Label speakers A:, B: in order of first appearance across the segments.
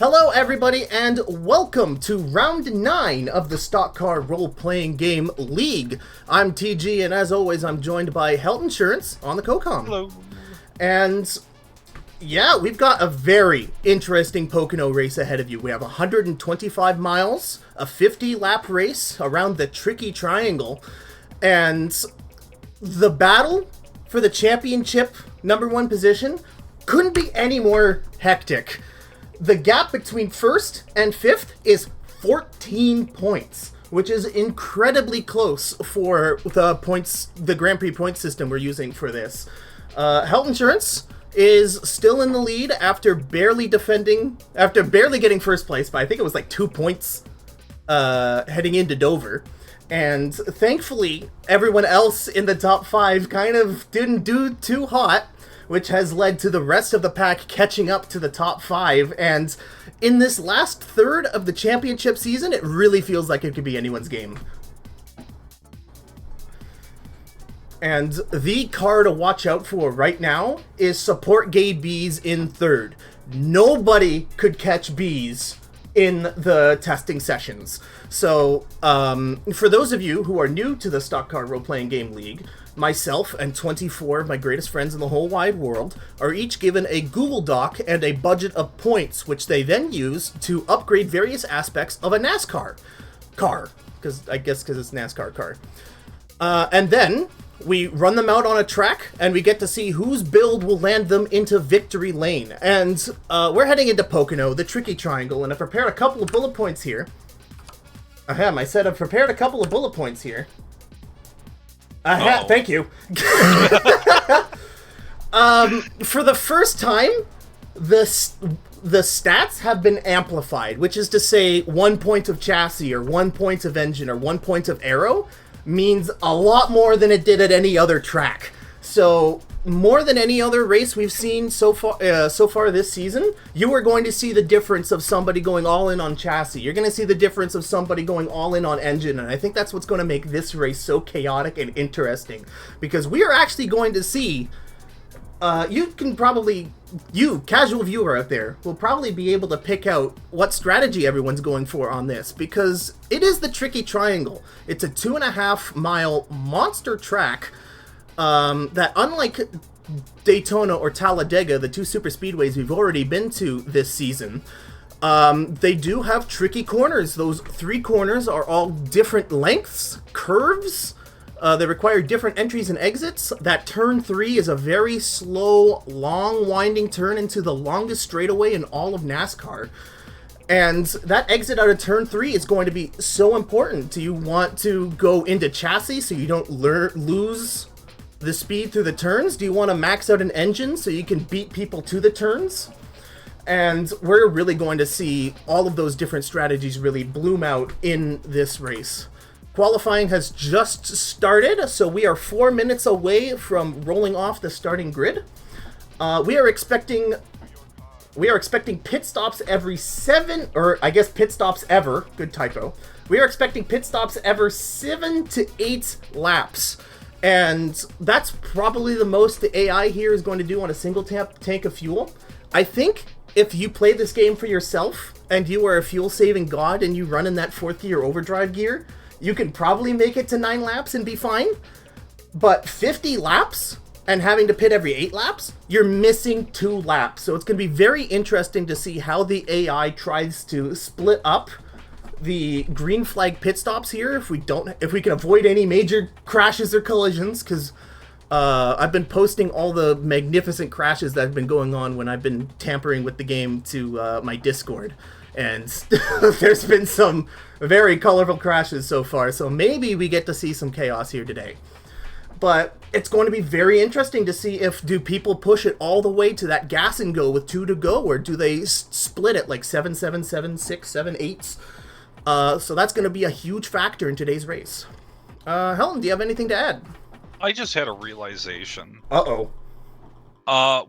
A: Hello everybody and welcome to round 9 of the Stock Car Role-Playing Game League. I'm TG and as always I'm joined by Health Insurance on the COCOM.
B: Hello.
A: And yeah, we've got a very interesting Pocono race ahead of you. We have 125 miles, a 50-lap race around the tricky triangle, and the battle for the championship #1 position couldn't be any more hectic. The gap between 1st and 5th is 14 points, which is incredibly close for the Grand Prix point system we're using for this. Health Insurance is still in the lead after barely getting first place by I think it was like 2 points heading into Dover. And thankfully, everyone else in the top 5 kind of didn't do too hot, which has led to the rest of the pack catching up to the top 5. And in this last third of the championship season, it really feels like it could be anyone's game. And the car to watch out for right now is Support Gay Bees in 3rd. Nobody could catch bees in the testing sessions. So, for those of you who are new to the Stock Car Role-Playing Game League, myself and 24 of my greatest friends in the whole wide world are each given a Google Doc and a budget of points, which they then use to upgrade various aspects of a NASCAR car. Because it's NASCAR car. And then we run them out on a track, and we get to see whose build will land them into victory lane. And we're heading into Pocono, the tricky triangle, and I've prepared a couple of bullet points here. I've prepared a couple of bullet points here. Thank you. For the first time, the stats have been amplified, which is to say 1 point of chassis, or 1 point of engine, or 1 point of aero means a lot more than it did at any other track. So, more than any other race we've seen so far this season, you are going to see the difference of somebody going all in on chassis. You're going to see the difference of somebody going all in on engine, and I think that's what's going to make this race so chaotic and interesting. Because we are actually going to see, you, casual viewer out there, will probably be able to pick out what strategy everyone's going for on this, because it is the tricky triangle. It's a 2.5 mile monster track that, unlike Daytona or Talladega, the 2 super speedways we've already been to this season, they do have tricky corners. Those 3 corners are all different lengths, curves. They require different entries and exits. That turn 3 is a very slow, long, winding turn into the longest straightaway in all of NASCAR. And that exit out of turn 3 is going to be so important. Do you want to go into chassis so you don't lose the speed through the turns? Do you want to max out an engine so you can beat people to the turns? And we're really going to see all of those different strategies really bloom out in this race. Qualifying has just started, so we are 4 minutes away from rolling off the starting grid. We are expecting pit stops every 7, or I guess pit stops ever, good typo. We are expecting pit stops every 7 to 8 laps. And that's probably the most the AI here is going to do on a single tank of fuel. I think if you play this game for yourself, and you are a fuel-saving god, and you run in that 4th gear overdrive gear, you can probably make it to 9 laps and be fine. But 50 laps, and having to pit every 8 laps, you're missing 2 laps. So it's going to be very interesting to see how the AI tries to split up the green flag pit stops here, if we can avoid any major crashes or collisions, because I've been posting all the magnificent crashes that have been going on when I've been tampering with the game to my Discord, and there's been some very colorful crashes so far, so maybe we get to see some chaos here today. But it's going to be very interesting to see do people push it all the way to that gas and go with 2 to go, or do they split it like 7, 7, 7, 6, 7, 8s? So that's going to be a huge factor in today's race. Helen, do you have anything to add?
B: I just had a realization.
A: Uh-oh.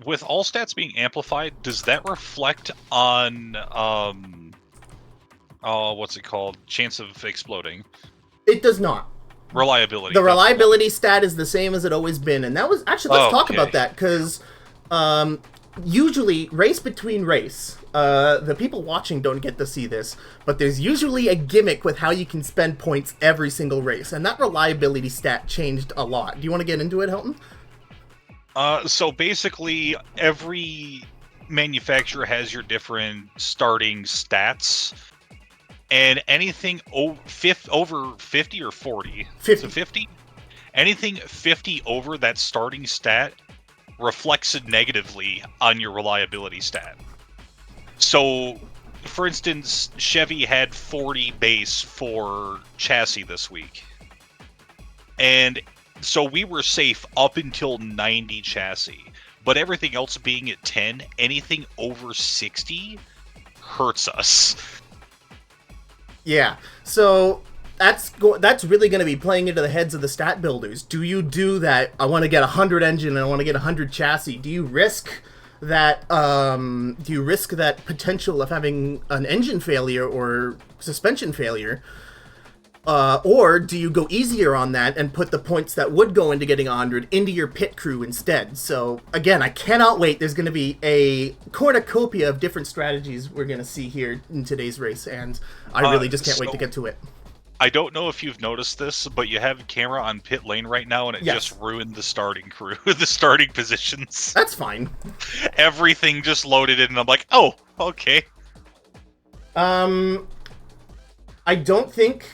B: With all stats being amplified, does that reflect on, what's it called? Chance of exploding?
A: It does not.
B: Reliability.
A: The reliability stat is the same as it always been, and that was, actually, let's talk about that, because usually, race between race, the people watching don't get to see this, but there's usually a gimmick with how you can spend points every single race, and that reliability stat changed a lot. Do you want to get into it, Hilton?
B: So basically, every manufacturer has your different starting stats, and anything over 50 or 40?
A: 50.
B: So 50? Anything 50 over that starting stat reflects it negatively on your reliability stat. So, for instance, Chevy had 40 base for chassis this week. And so we were safe up until 90 chassis. But everything else being at 10, anything over 60 hurts us.
A: Yeah, so that's really going to be playing into the heads of the stat builders. Do you do that? I want to get 100 engine and I want to get 100 chassis. Do you risk that? Do you risk that potential of having an engine failure or suspension failure? Or do you go easier on that and put the points that would go into getting 100 into your pit crew instead? So, again, I cannot wait. There's going to be a cornucopia of different strategies we're going to see here in today's race, and I really just can't wait to get to it.
B: I don't know if you've noticed this, but you have a camera on pit lane right now, and it just ruined the starting crew, the starting positions.
A: That's fine.
B: Everything just loaded in, and I'm like, oh, okay.
A: I don't think...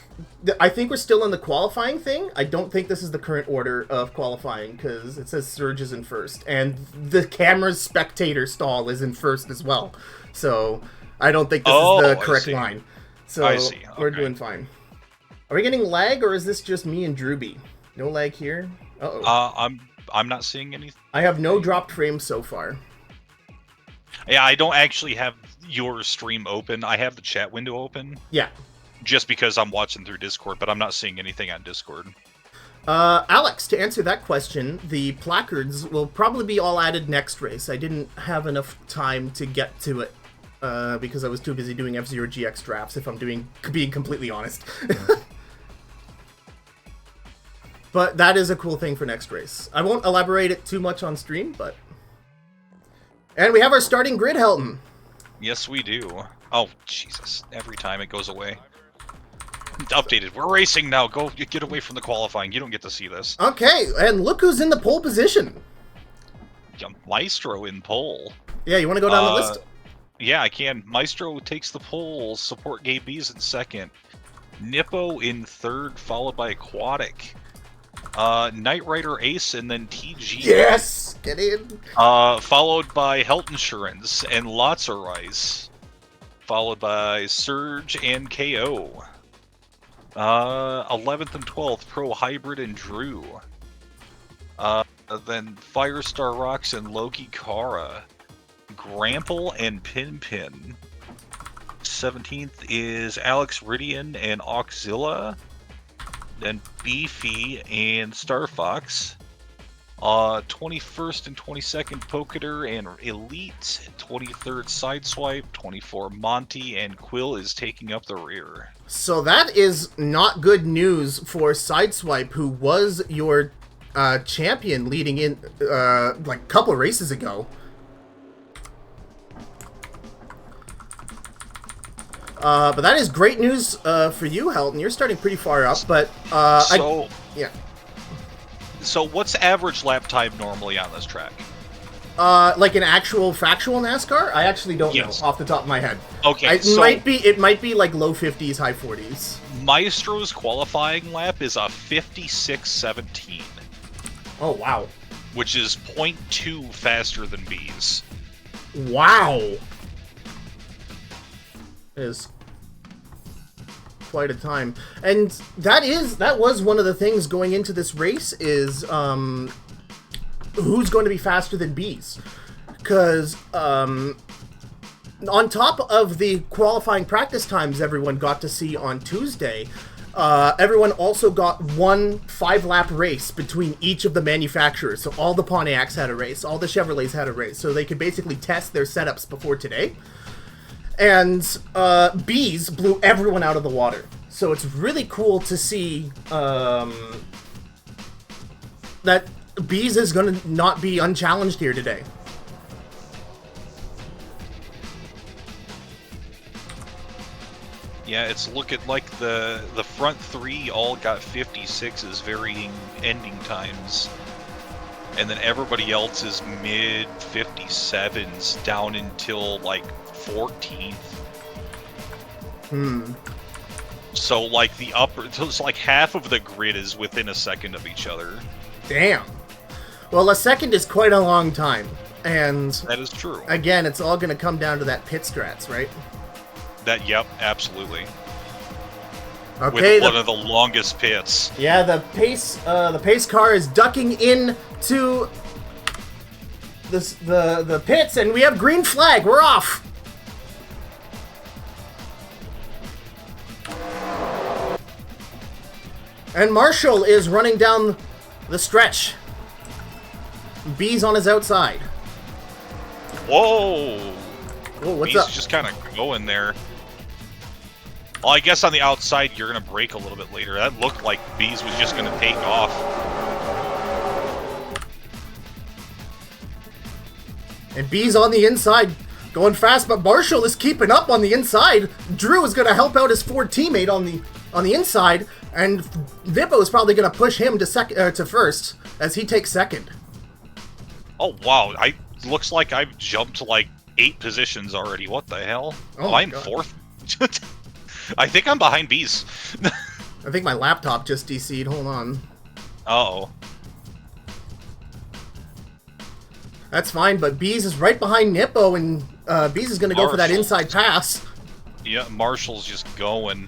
A: I think we're still in the qualifying thing. I don't think this is the current order of qualifying, because it says Surge is in first, and the camera's spectator stall is in first as well. So, I don't think this is the correct line. So, we're doing fine. Are we getting lag, or is this just me and Drewby? No lag here? Uh-oh.
B: I'm not seeing anything.
A: I have no dropped frames so far.
B: Yeah, I don't actually have your stream open. I have the chat window open.
A: Yeah.
B: Just because I'm watching through Discord, but I'm not seeing anything on Discord.
A: Alex, to answer that question, the placards will probably be all added next race. I didn't have enough time to get to it because I was too busy doing F-Zero GX drafts, if I'm being completely honest. But that is a cool thing for next race. I won't elaborate it too much on stream, but... And we have our starting grid, Helton.
B: Yes, we do. Oh, Jesus. Every time it goes away. Updated. We're racing now. Go get away from the qualifying. You don't get to see this.
A: Okay, and look who's in the pole position.
B: Yeah, Maestro in pole.
A: Yeah, you want to go down the list?
B: Yeah, I can. Maestro takes the pole. Support Gay B's in second. Nippo in third, followed by Aquatic. Knight Rider Ace, and then TG.
A: Yes! Get in!
B: Followed by Health Insurance and Lotsa Rice. Followed by Surge and KO. 11th and 12th, Pro Hybrid and Drew. Then Firestar Rocks and Loki Kara. Grample and Pin. 17th is Alex Ridian and Auxilla. Then Beefy and Star Fox. 21st and 22nd, Pocono and Elite. 23rd, Sideswipe. 24, Monty, and Quill is taking up the rear.
A: So that is not good news for Sideswipe, who was your champion leading in like a couple of races ago. But that is great news for you, Helton. You're starting pretty far up, but yeah.
B: So what's average lap time normally on this track?
A: Like an actual factual NASCAR? I actually don't know off the top of my head.
B: Okay,
A: it might be like low 50s, high 40s.
B: Maestro's qualifying lap is a 56.17.
A: Oh wow.
B: Which is 0.2 faster than B's.
A: Wow. Is quite a time, and that was one of the things going into this race is who's going to be faster than bees, because on top of the qualifying practice times everyone got to see on Tuesday, everyone also got one 5-lap race between each of the manufacturers. So all the Pontiacs had a race, all the Chevrolets had a race, so they could basically test their setups before today. And bees blew everyone out of the water. So it's really cool to see that bees is going to not be unchallenged here today.
B: Yeah, it's looking like the front three all got 56s, varying ending times. And then everybody else is mid 57s down until like 14th. So like the upper, so it's like half of the grid is within a second of each other.
A: Damn. Well, a second is quite a long time. And
B: that is true.
A: Again, it's all going to come down to that pit strats, right?
B: Yep, absolutely.
A: Okay,
B: with one of the longest pits.
A: Yeah, the pace car is ducking into the pits, and we have green flag. We're off. And Marshall is running down the stretch. B's on his outside.
B: Whoa!
A: Whoa, what's
B: B's
A: up?
B: Just kind of going there. Well, I guess on the outside you're going to brake a little bit later. That looked like Bees was just going to take off.
A: And B's on the inside, going fast, but Marshall is keeping up on the inside. Drew is going to help out his Ford teammate on the inside, and Vippo is probably going to push him to first as he takes second.
B: Oh wow! Looks like I've jumped like 8 positions already. What the hell?
A: Oh,
B: I'm
A: God.
B: 4th. I think I'm behind Bees.
A: I think my laptop just DC'd. Hold on.
B: Uh-oh.
A: That's fine, but Bees is right behind Nippo, and Bees is going to go for that inside pass.
B: Yeah, Marshall's just going.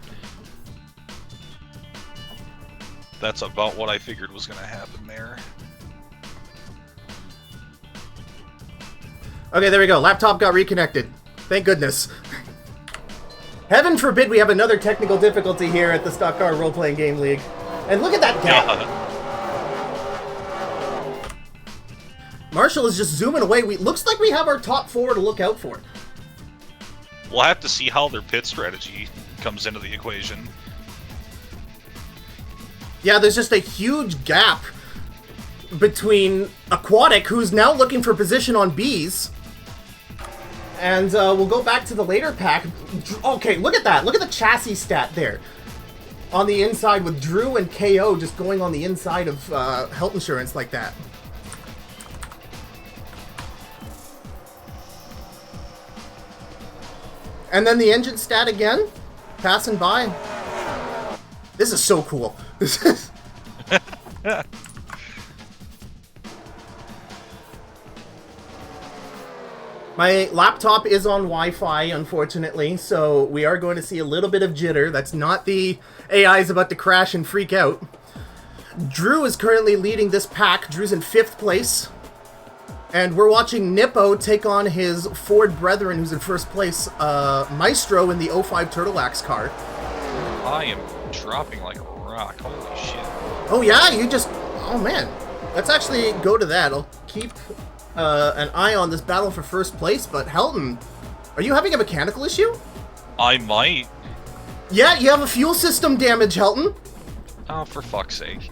B: That's about what I figured was going to happen there.
A: Okay, there we go. Laptop got reconnected. Thank goodness. Heaven forbid we have another technical difficulty here at the Stock Car Role Playing Game League. And look at that gap. Marshall is just zooming away. Looks like we have our top 4 to look out for.
B: We'll have to see how their pit strategy comes into the equation.
A: Yeah, there's just a huge gap between Aquatic, who's now looking for position on B's. And we'll go back to the later pack. Okay, look at that. Look at the chassis stat there. On the inside with Drew and KO just going on the inside of health insurance like that. And then the engine stat again. Passing by. This is so cool. This is... My laptop is on Wi-Fi, unfortunately, so we are going to see a little bit of jitter. That's not the AI is about to crash and freak out. Drew is currently leading this pack. Drew's in 5th place. And we're watching Nippo take on his Ford brethren, who's in 1st place, Maestro in the 05 Turtle Axe car.
B: I am dropping like a rock. Holy shit.
A: Oh yeah, you just... Oh man. Let's actually go to that. I'll keep... an eye on this battle for 1st place, but Helton, are you having a mechanical issue?
B: I might.
A: Yeah, you have a fuel system damage, Helton.
B: Oh, for fuck's sake.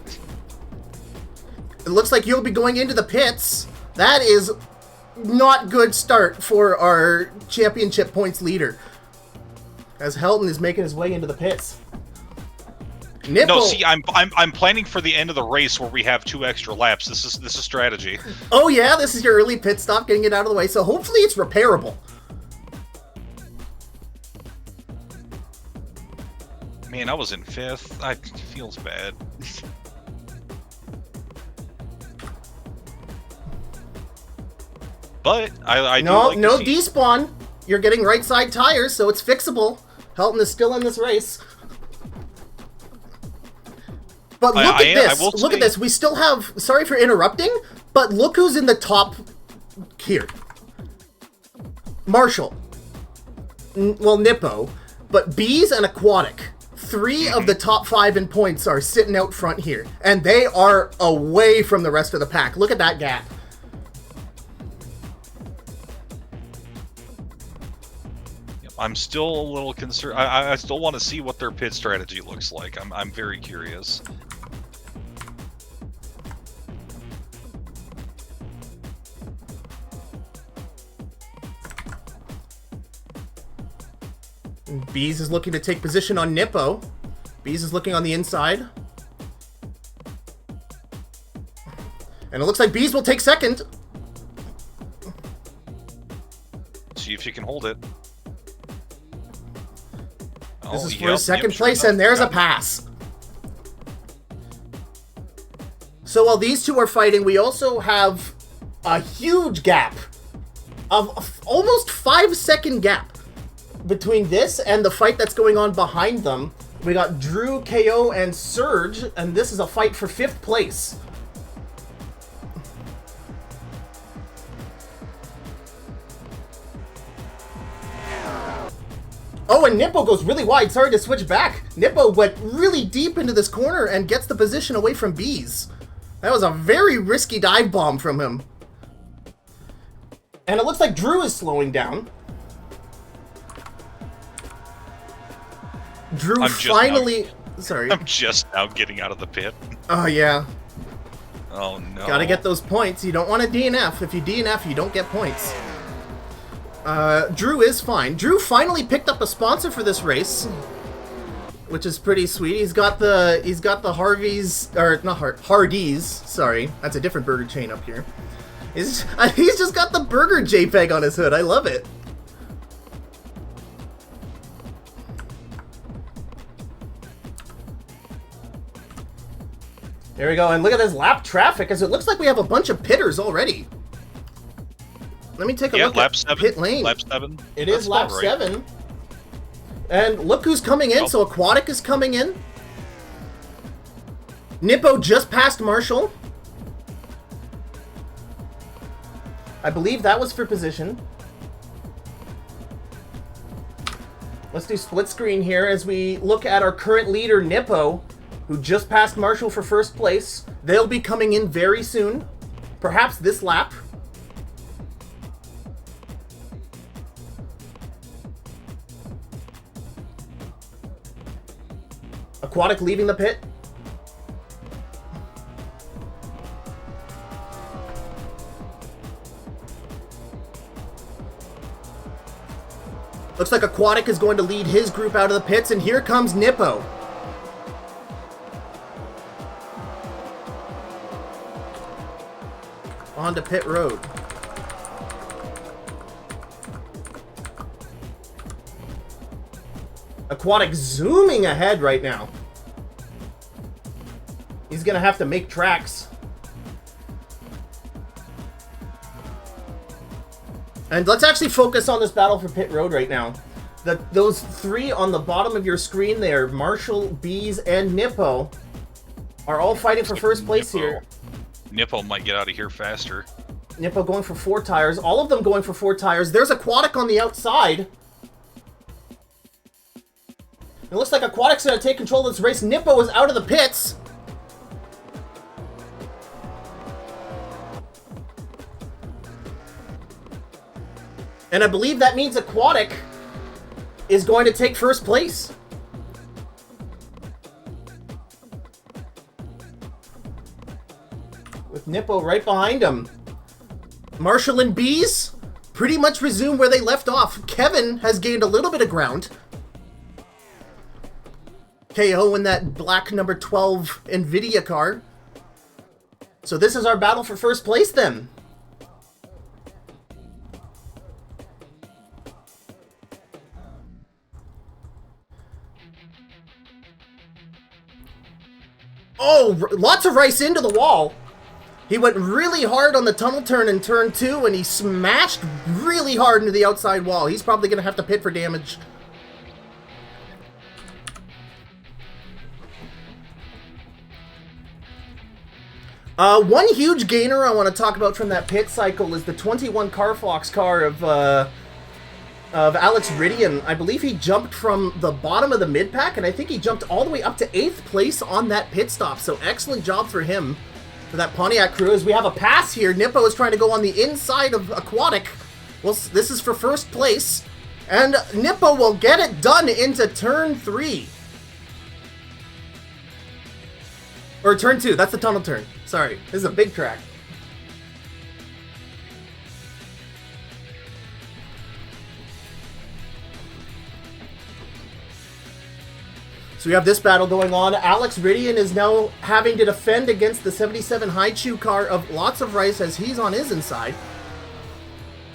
A: It looks like you'll be going into the pits. That is not good start for our championship points leader. As Helton is making his way into the pits. Nipple.
B: No, see, I'm planning for the end of the race where we have 2 extra laps. This is strategy.
A: Oh yeah, this is your early pit stop, getting it out of the way. So hopefully it's repairable.
B: Man, I was in 5th. It feels bad. But I do like
A: no
B: to see...
A: despawn. You're getting right side tires, so it's fixable. Helton is still in this race. But look at this. Look at this. We still have... Sorry for interrupting, but look who's in the top here. Marshall. Well, Nippo. But Bees and Aquatic. 3 of the top 5 in points are sitting out front here. And they are away from the rest of the pack. Look at that gap.
B: I'm still a little concerned. I still want to see what their pit strategy looks like. I'm very curious.
A: Bees is looking to take position on Nippo. Bees is looking on the inside. And it looks like Bees will take second.
B: See if you can hold it.
A: This is for second place, and there's a pass. So while these two are fighting, we also have a huge gap of almost 5-second gap between this and the fight that's going on behind them. We got Drew, KO, and Surge, and this is a fight for 5th place. Oh, and Nippo goes really wide. Sorry to switch back. Nippo went really deep into this corner and gets the position away from Bees. That was a very risky dive bomb from him. And it looks like Drew is slowing down. Drew finally... Sorry.
B: I'm just now getting out of the pit.
A: Oh, yeah.
B: Oh, no.
A: Gotta get those points. You don't want to DNF. If you DNF, you don't get points. Drew is fine. Drew finally picked up a sponsor for this race, which is pretty sweet. He's got the Harvey's, or not Hardee's. Sorry, that's a different burger chain up here. He's just got the burger JPEG on his hood. I love it. There we go, and look at this lap traffic, as it looks like we have a bunch of pitters already. Let me take a look
B: lap
A: at
B: 7.
A: pit lane.
B: Lap 7.
A: It is lap 7. And look who's coming in. So Aquatic is coming in. Nippo just passed Marshall. I believe that was for position. Let's do split screen here as we look at our current leader, Nippo, who just passed Marshall for 1st place. They'll be coming in very soon. Perhaps this lap. Aquatic leaving the pit. Looks like Aquatic is going to lead his group out of the pits, and here comes Nippo. Onto pit road. Aquatic zooming ahead right now. He's gonna have to make tracks. And let's actually focus on this battle for pit road right now. Those 3 on the bottom of your screen there, Marshall, Bees, and Nippo, are all fighting for 1st place here.
B: Nippo might get out of here faster.
A: Nippo going for 4 tires. All of them going for 4 tires. There's Aquatic on the outside. It looks like Aquatic's going to take control of this race. Nippo is out of the pits. And I believe that means Aquatic is going to take 1st place. With Nippo right behind him. Marshall and Bees pretty much resume where they left off. Kevin has gained a little bit of ground. KO in that black number 12 Nvidia car. So this is our battle for 1st place then. Oh, lots of rice into the wall. He went really hard on the tunnel turn in turn 2, and he smashed really hard into the outside wall. He's probably going to have to pit for damage. One huge gainer I want to talk about from that pit cycle is the 21 Carfox car of Alex Ridian. I believe he jumped from the bottom of the mid-pack, and I think he jumped all the way up to 8th place on that pit stop. So excellent job for him, for that Pontiac crew. As we have a pass here, Nippo is trying to go on the inside of Aquatic. Well, this is for 1st place, and Nippo will get it done into turn 3. Or turn 2, that's the tunnel turn. Sorry, this is a big track. So we have this battle going on. Alex Ridian is now having to defend against the 77 Haichu car of Lots of Rice as he's on his inside.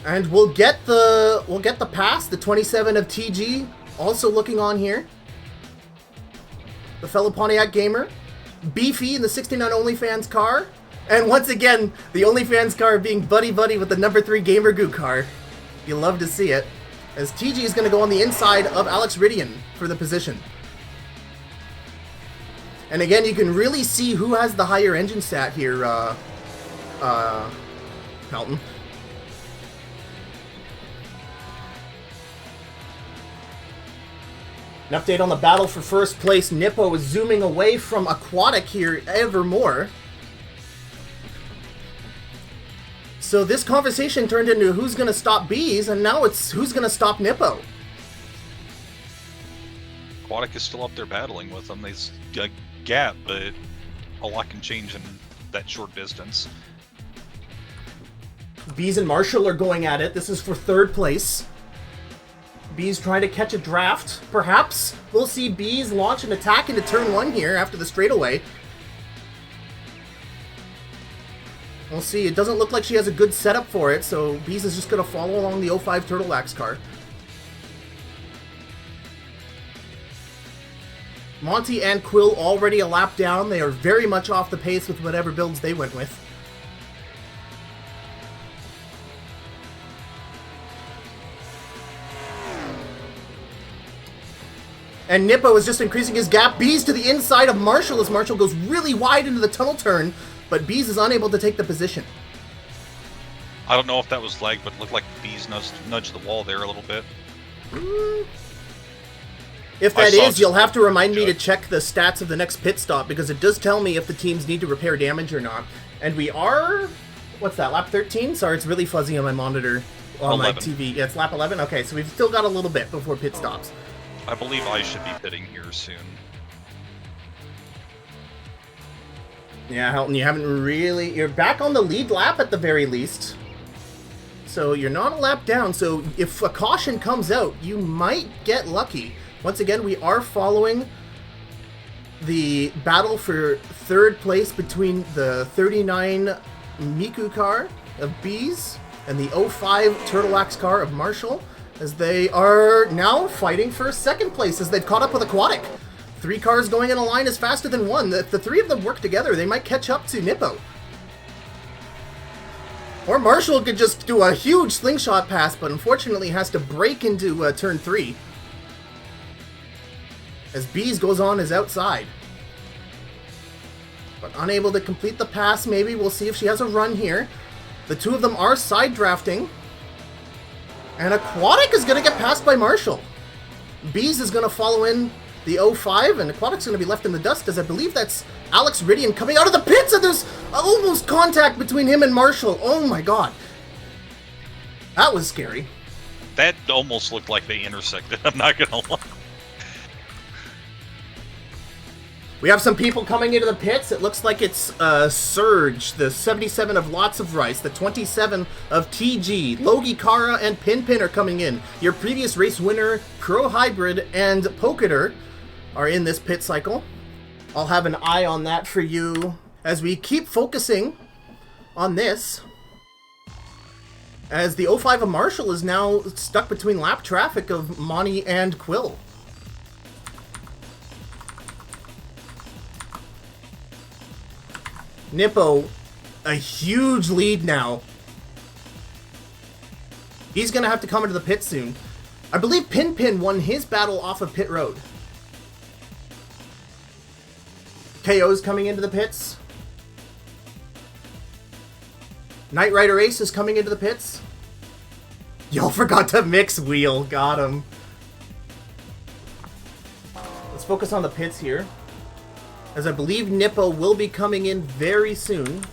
A: And we'll get the pass, the 27 of TG also looking on here. The fellow Pontiac gamer. Beefy in the 69 OnlyFans car. And once again, the OnlyFans car being buddy-buddy with the number 3 Gamer Goo car. You love to see it. As TG is going to go on the inside of Alex Ridian for the position. And again, you can really see who has the higher engine stat here, Pelton. An update on the battle for first place. Nippo is zooming away from Aquatic here ever more. So this conversation turned into who's going to stop Bees, and now it's who's going to stop Nippo.
B: Aquatic is still up there battling with them. There's a gap, but a lot can change in that short distance.
A: Bees and Marshall are going at it. This is for third place. Bees trying to catch a draft, perhaps. We'll see Bees launch an attack into turn 1 here after the straightaway. We'll see. It doesn't look like she has a good setup for it, so Bees is just going to follow along the 05 Turtle Axe car. Monty and Quill already a lap down. They are very much off the pace with whatever builds they went with. And Nippo is just increasing his gap. Bees to the inside of Marshall as Marshall goes really wide into the tunnel turn, but Bees is unable to take the position.
B: I don't know if that was lag, but it looked like Bees nudged the wall there a little bit.
A: If that is, you'll have to remind me to check the stats of the next pit stop, because it does tell me if the teams need to repair damage or not. And we are... What's that, lap 13? Sorry, it's really fuzzy on my monitor, on 11. My TV. Yeah, it's lap 11? Okay, so we've still got a little bit before pit stops.
B: I believe I should be pitting here soon.
A: Yeah, Helton, you haven't really... You're back on the lead lap at the very least. So you're not a lap down, so if a caution comes out, you might get lucky. Once again, we are following the battle for third place between the 39 Miku car of Bees and the 05 Turtle Axe car of Marshall, as they are now fighting for second place as they've caught up with Aquatic. 3 cars going in a line is faster than 1. If the 3 of them work together, they might catch up to Nippo. Or Marshall could just do a huge slingshot pass, but unfortunately has to break into turn 3. As Bees goes on his outside. But unable to complete the pass, maybe. We'll see if she has a run here. The 2 of them are side drafting. And Aquatic is going to get passed by Marshall. Bees is going to follow in the 05, and Aquatic's going to be left in the dust, as I believe that's Alex Ridian coming out of the pits, and there's almost contact between him and Marshall. Oh my god. That was scary.
B: That almost looked like they intersected, I'm not going to lie.
A: We have some people coming into the pits. It looks like it's Surge, the 77 of Lots of Rice, the 27 of TG, Logie Kara, and Pinpin are coming in. Your previous race winner, Crow Hybrid, and Pocono are in this pit cycle. I'll have an eye on that for you as we keep focusing on this. As the 05 of Marshall is now stuck between lap traffic of Monty and Quill. Nippo, a huge lead now. He's going to have to come into the pit soon. I believe Pinpin won his battle off of pit road. KO's coming into the pits. Knight Rider Ace is coming into the pits. Y'all forgot to mix wheel. Got him. Let's focus on the pits here, as I believe Nippo will be coming in very soon.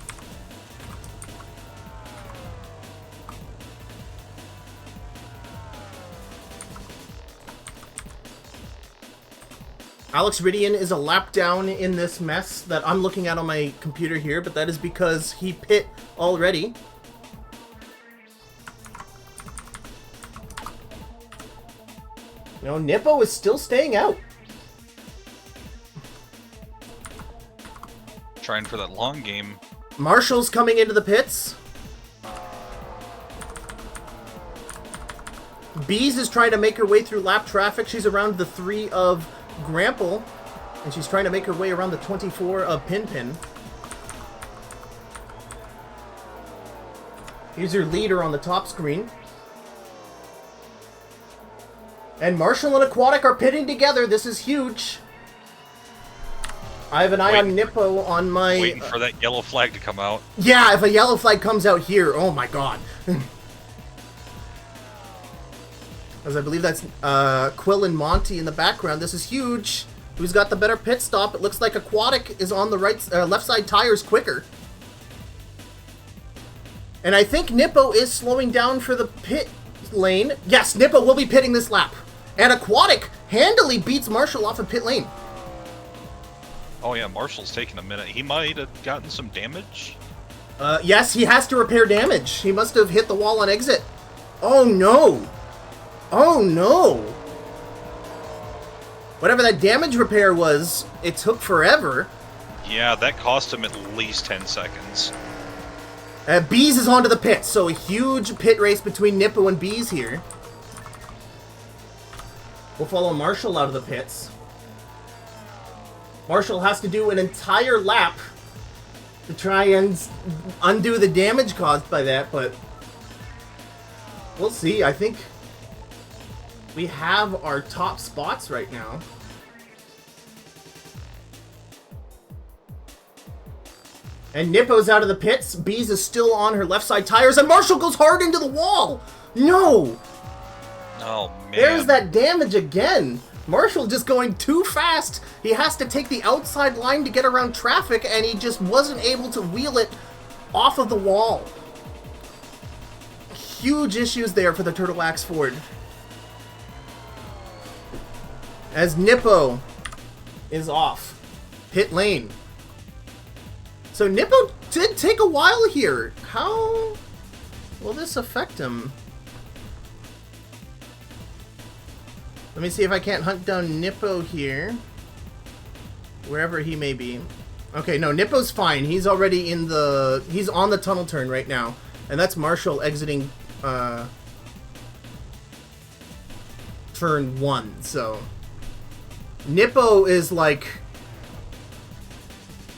A: Alex Ridian is a lap down in this mess that I'm looking at on my computer here, but that is because he pit already. No, Nippo is still staying out.
B: Trying for that long game.
A: Marshall's coming into the pits. Bees is trying to make her way through lap traffic. She's around the 3 of Grample. And she's trying to make her way around the 24 of Pin. Here's your leader on the top screen. And Marshall and Aquatic are pitting together. This is huge. I have an eye on Nippo on my...
B: Waiting for that yellow flag to come out.
A: Yeah, if a yellow flag comes out here, oh my god. As I believe that's Quill and Monty in the background. This is huge. Who's got the better pit stop? It looks like Aquatic is on the left side tires quicker. And I think Nippo is slowing down for the pit lane. Yes, Nippo will be pitting this lap. And Aquatic handily beats Marshall off of pit lane.
B: Oh yeah, Marshall's taking a minute. He might have gotten some damage.
A: Yes, he has to repair damage. He must have hit the wall on exit. Oh no! Oh no! Whatever that damage repair was, it took forever.
B: Yeah, that cost him at least 10 seconds.
A: Bees is onto the pit, so a huge pit race between Nippo and Bees here. We'll follow Marshall out of the pits. Marshall has to do an entire lap to try and undo the damage caused by that, but we'll see. I think we have our top spots right now. And Nippo's out of the pits. Bees is still on her left side tires, and Marshall goes hard into the wall. No!
B: Oh, man.
A: There's that damage again. Marshall just going too fast. He has to take the outside line to get around traffic, and he just wasn't able to wheel it off of the wall. Huge issues there for the Turtle Axe Ford. As Nippo is off pit lane. So Nippo did take a while here. How will this affect him? Let me see if I can't hunt down Nippo here. Wherever he may be. Okay, no, Nippo's fine. He's already in the... He's on the tunnel turn right now. And that's Marshall exiting turn 1, so... Nippo is like...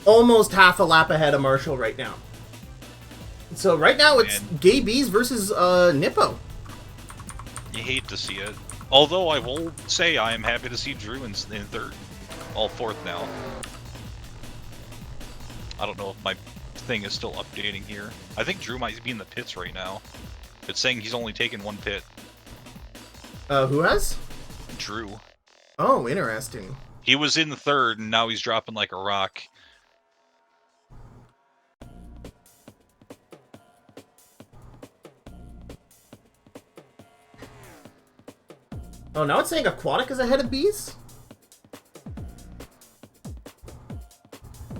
A: almost half a lap ahead of Marshall right now. So right now it's Gay Bees versus Nippo.
B: You hate to see it. Although I will say I am happy to see Drew in third. All fourth now. I don't know if my thing is still updating here. I think Drew might be in the pits right now. It's saying he's only taken 1 pit.
A: Who has?
B: Drew.
A: Oh, interesting.
B: He was in the third, and now he's dropping like a rock.
A: Oh, now it's saying Aquatic is ahead of Bees?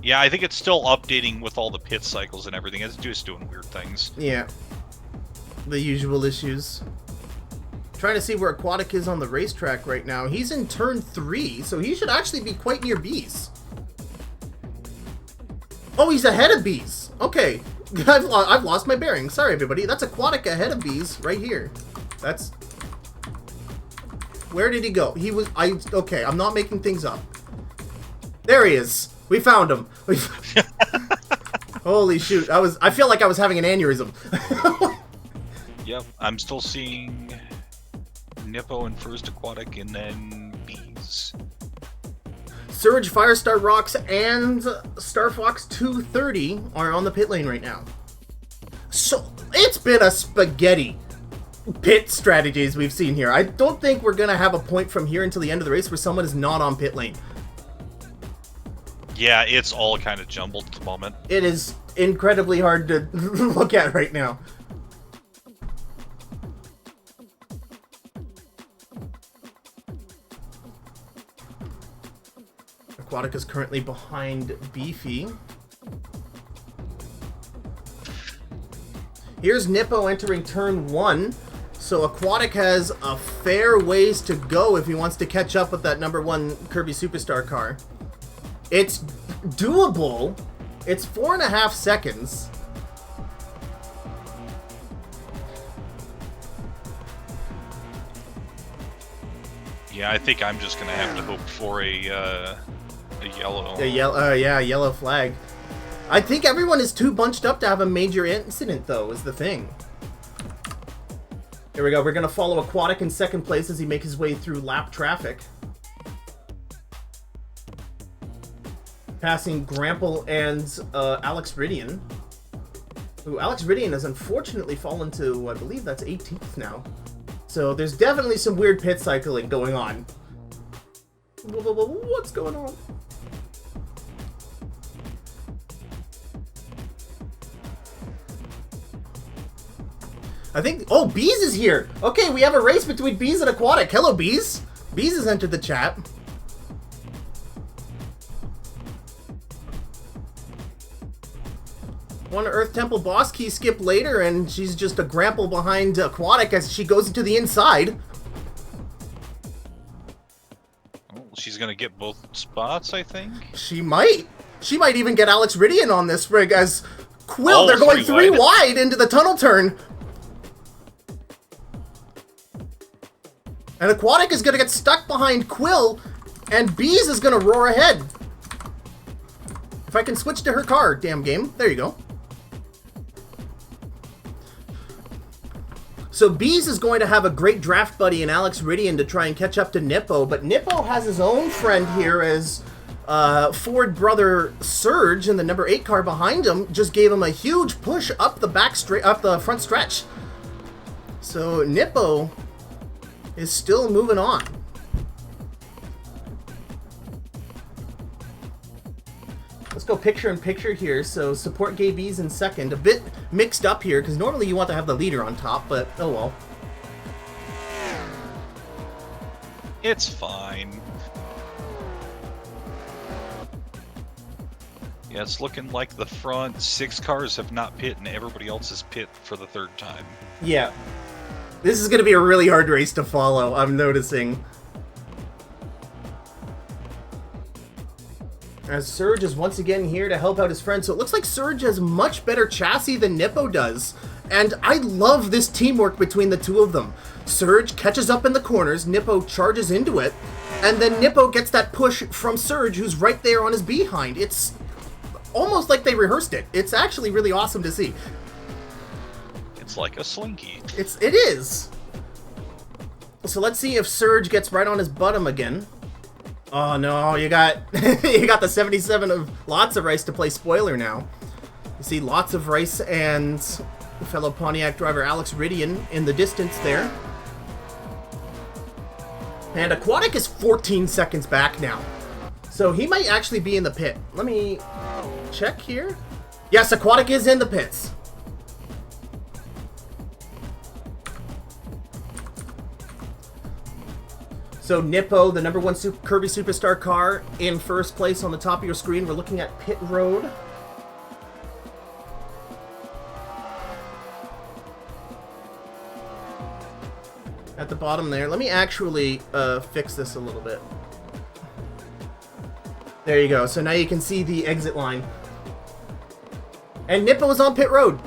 B: Yeah, I think it's still updating with all the pit cycles and everything. It's just doing weird things.
A: Yeah. The usual issues. Trying to see where Aquatic is on the racetrack right now. He's in turn 3, so he should actually be quite near Bees. Oh, he's ahead of Bees. Okay. I've lost my bearing. Sorry, everybody. That's Aquatic ahead of Bees right here. That's... Where did he go? He was... Okay, I'm not making things up. There he is. We found him. Holy shoot. I feel like I was having an aneurysm.
B: Yep, I'm still seeing Nippo and first Aquatic and then Bees.
A: Surge, Firestar Rocks, and Star Fox 230 are on the pit lane right now. So, it's been a spaghetti pit strategies we've seen here. I don't think we're going to have a point from here until the end of the race where someone is not on pit lane.
B: Yeah, it's all kind of jumbled at the moment.
A: It is incredibly hard to look at right now. Aquatic is currently behind Beefy. Here's Nippo entering turn 1. So Aquatic has a fair ways to go if he wants to catch up with that number 1 Kirby Superstar car. It's doable, It's 4.5 seconds.
B: Yeah, I think I'm just gonna have to hope for a yellow.
A: Yellow flag. I think everyone is too bunched up to have a major incident, though, is the thing. Here we go. We're going to follow Aquatic in second place as he makes his way through lap traffic. Passing Grample and Alex Ridian. Who Alex Ridian has unfortunately fallen to, I believe that's 18th now. So there's definitely some weird pit cycling going on. What's going on? I think... Oh, Bees is here! Okay, we have a race between Bees and Aquatic. Hello, Bees! Bees has entered the chat. One Earth Temple boss key skip later, and she's just a grapple behind Aquatic as she goes into the inside.
B: Oh, she's gonna get both spots, I think.
A: She might. She might even get Alex Ridian on this rig as Quill. They're going three wide into the tunnel turn. And Aquatic is going to get stuck behind Quill, and Bees is going to roar ahead. If I can switch to her car, damn game. There you go. So Bees is going to have a great draft buddy in Alex Ridian to try and catch up to Nippo, but Nippo has his own friend here as Ford brother Surge in the number 8 car behind him just gave him a huge push up the front stretch. So Nippo is still moving on. Let's go picture in picture here. So support Gay B's in second. A bit mixed up here because normally you want to have the leader on top, but oh well.
B: It's fine. Yeah, it's looking like the front 6 cars have not pit and everybody else is pit for the 3rd time.
A: Yeah. This is going to be a really hard race to follow, I'm noticing. As Surge is once again here to help out his friend. So it looks like Surge has much better chassis than Nippo does. And I love this teamwork between the two of them. Surge catches up in the corners, Nippo charges into it, and then Nippo gets that push from Surge, who's right there on his behind. It's almost like they rehearsed it. It's actually really awesome to see.
B: It's like a slinky.
A: It is. So let's see if Surge gets right on his bottom again. Oh no, you got you got the 77 of Lots of Rice to play spoiler now. You see Lots of Rice and fellow Pontiac driver Alex Ridian in the distance there. And Aquatic is 14 seconds back now. So he might actually be in the pit. Let me check here. Yes, Aquatic is in the pits. So Nippo, the number 1 Kirby Superstar car, in first place on the top of your screen. We're looking at pit road. At the bottom there. Let me actually fix this a little bit. There you go. So now you can see the exit line. And Nippo is on pit road.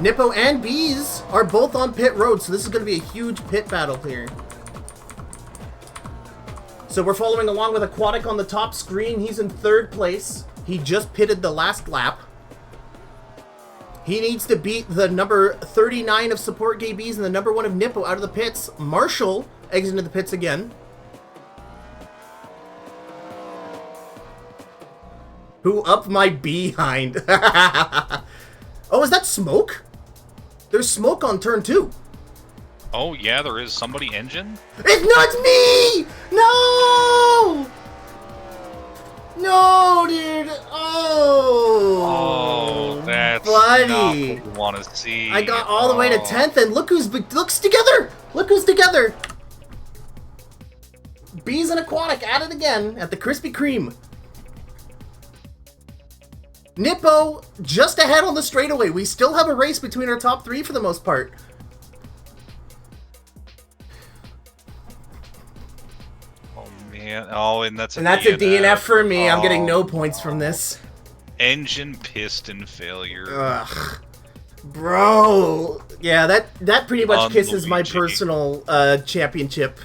A: Nippo and Bees are both on pit road, so this is going to be a huge pit battle here. So we're following along with Aquatic on the top screen. He's in 3rd place. He just pitted the last lap. He needs to beat the number 39 of Support Gay Bees and the number 1 of Nippo out of the pits. Marshall exited the pits again. Who up my behind? Oh, is that smoke? There's smoke on turn 2.
B: Oh, yeah, there is somebody engine?
A: It's not me! No! No, dude! Oh!
B: Oh, that's
A: buddy.
B: not what we want to see.
A: I got all the way to 10th, and look who's together! Look who's together! Bees and Aquatic at it again at the Krispy Kreme. Nippo just ahead on the straightaway. We still have a race between our top 3 for the most part.
B: Oh And that's a
A: And that's a DNF for me. I'm getting no points from this.
B: Engine piston failure.
A: Ugh. Bro. Yeah, that pretty much kisses my personal championship.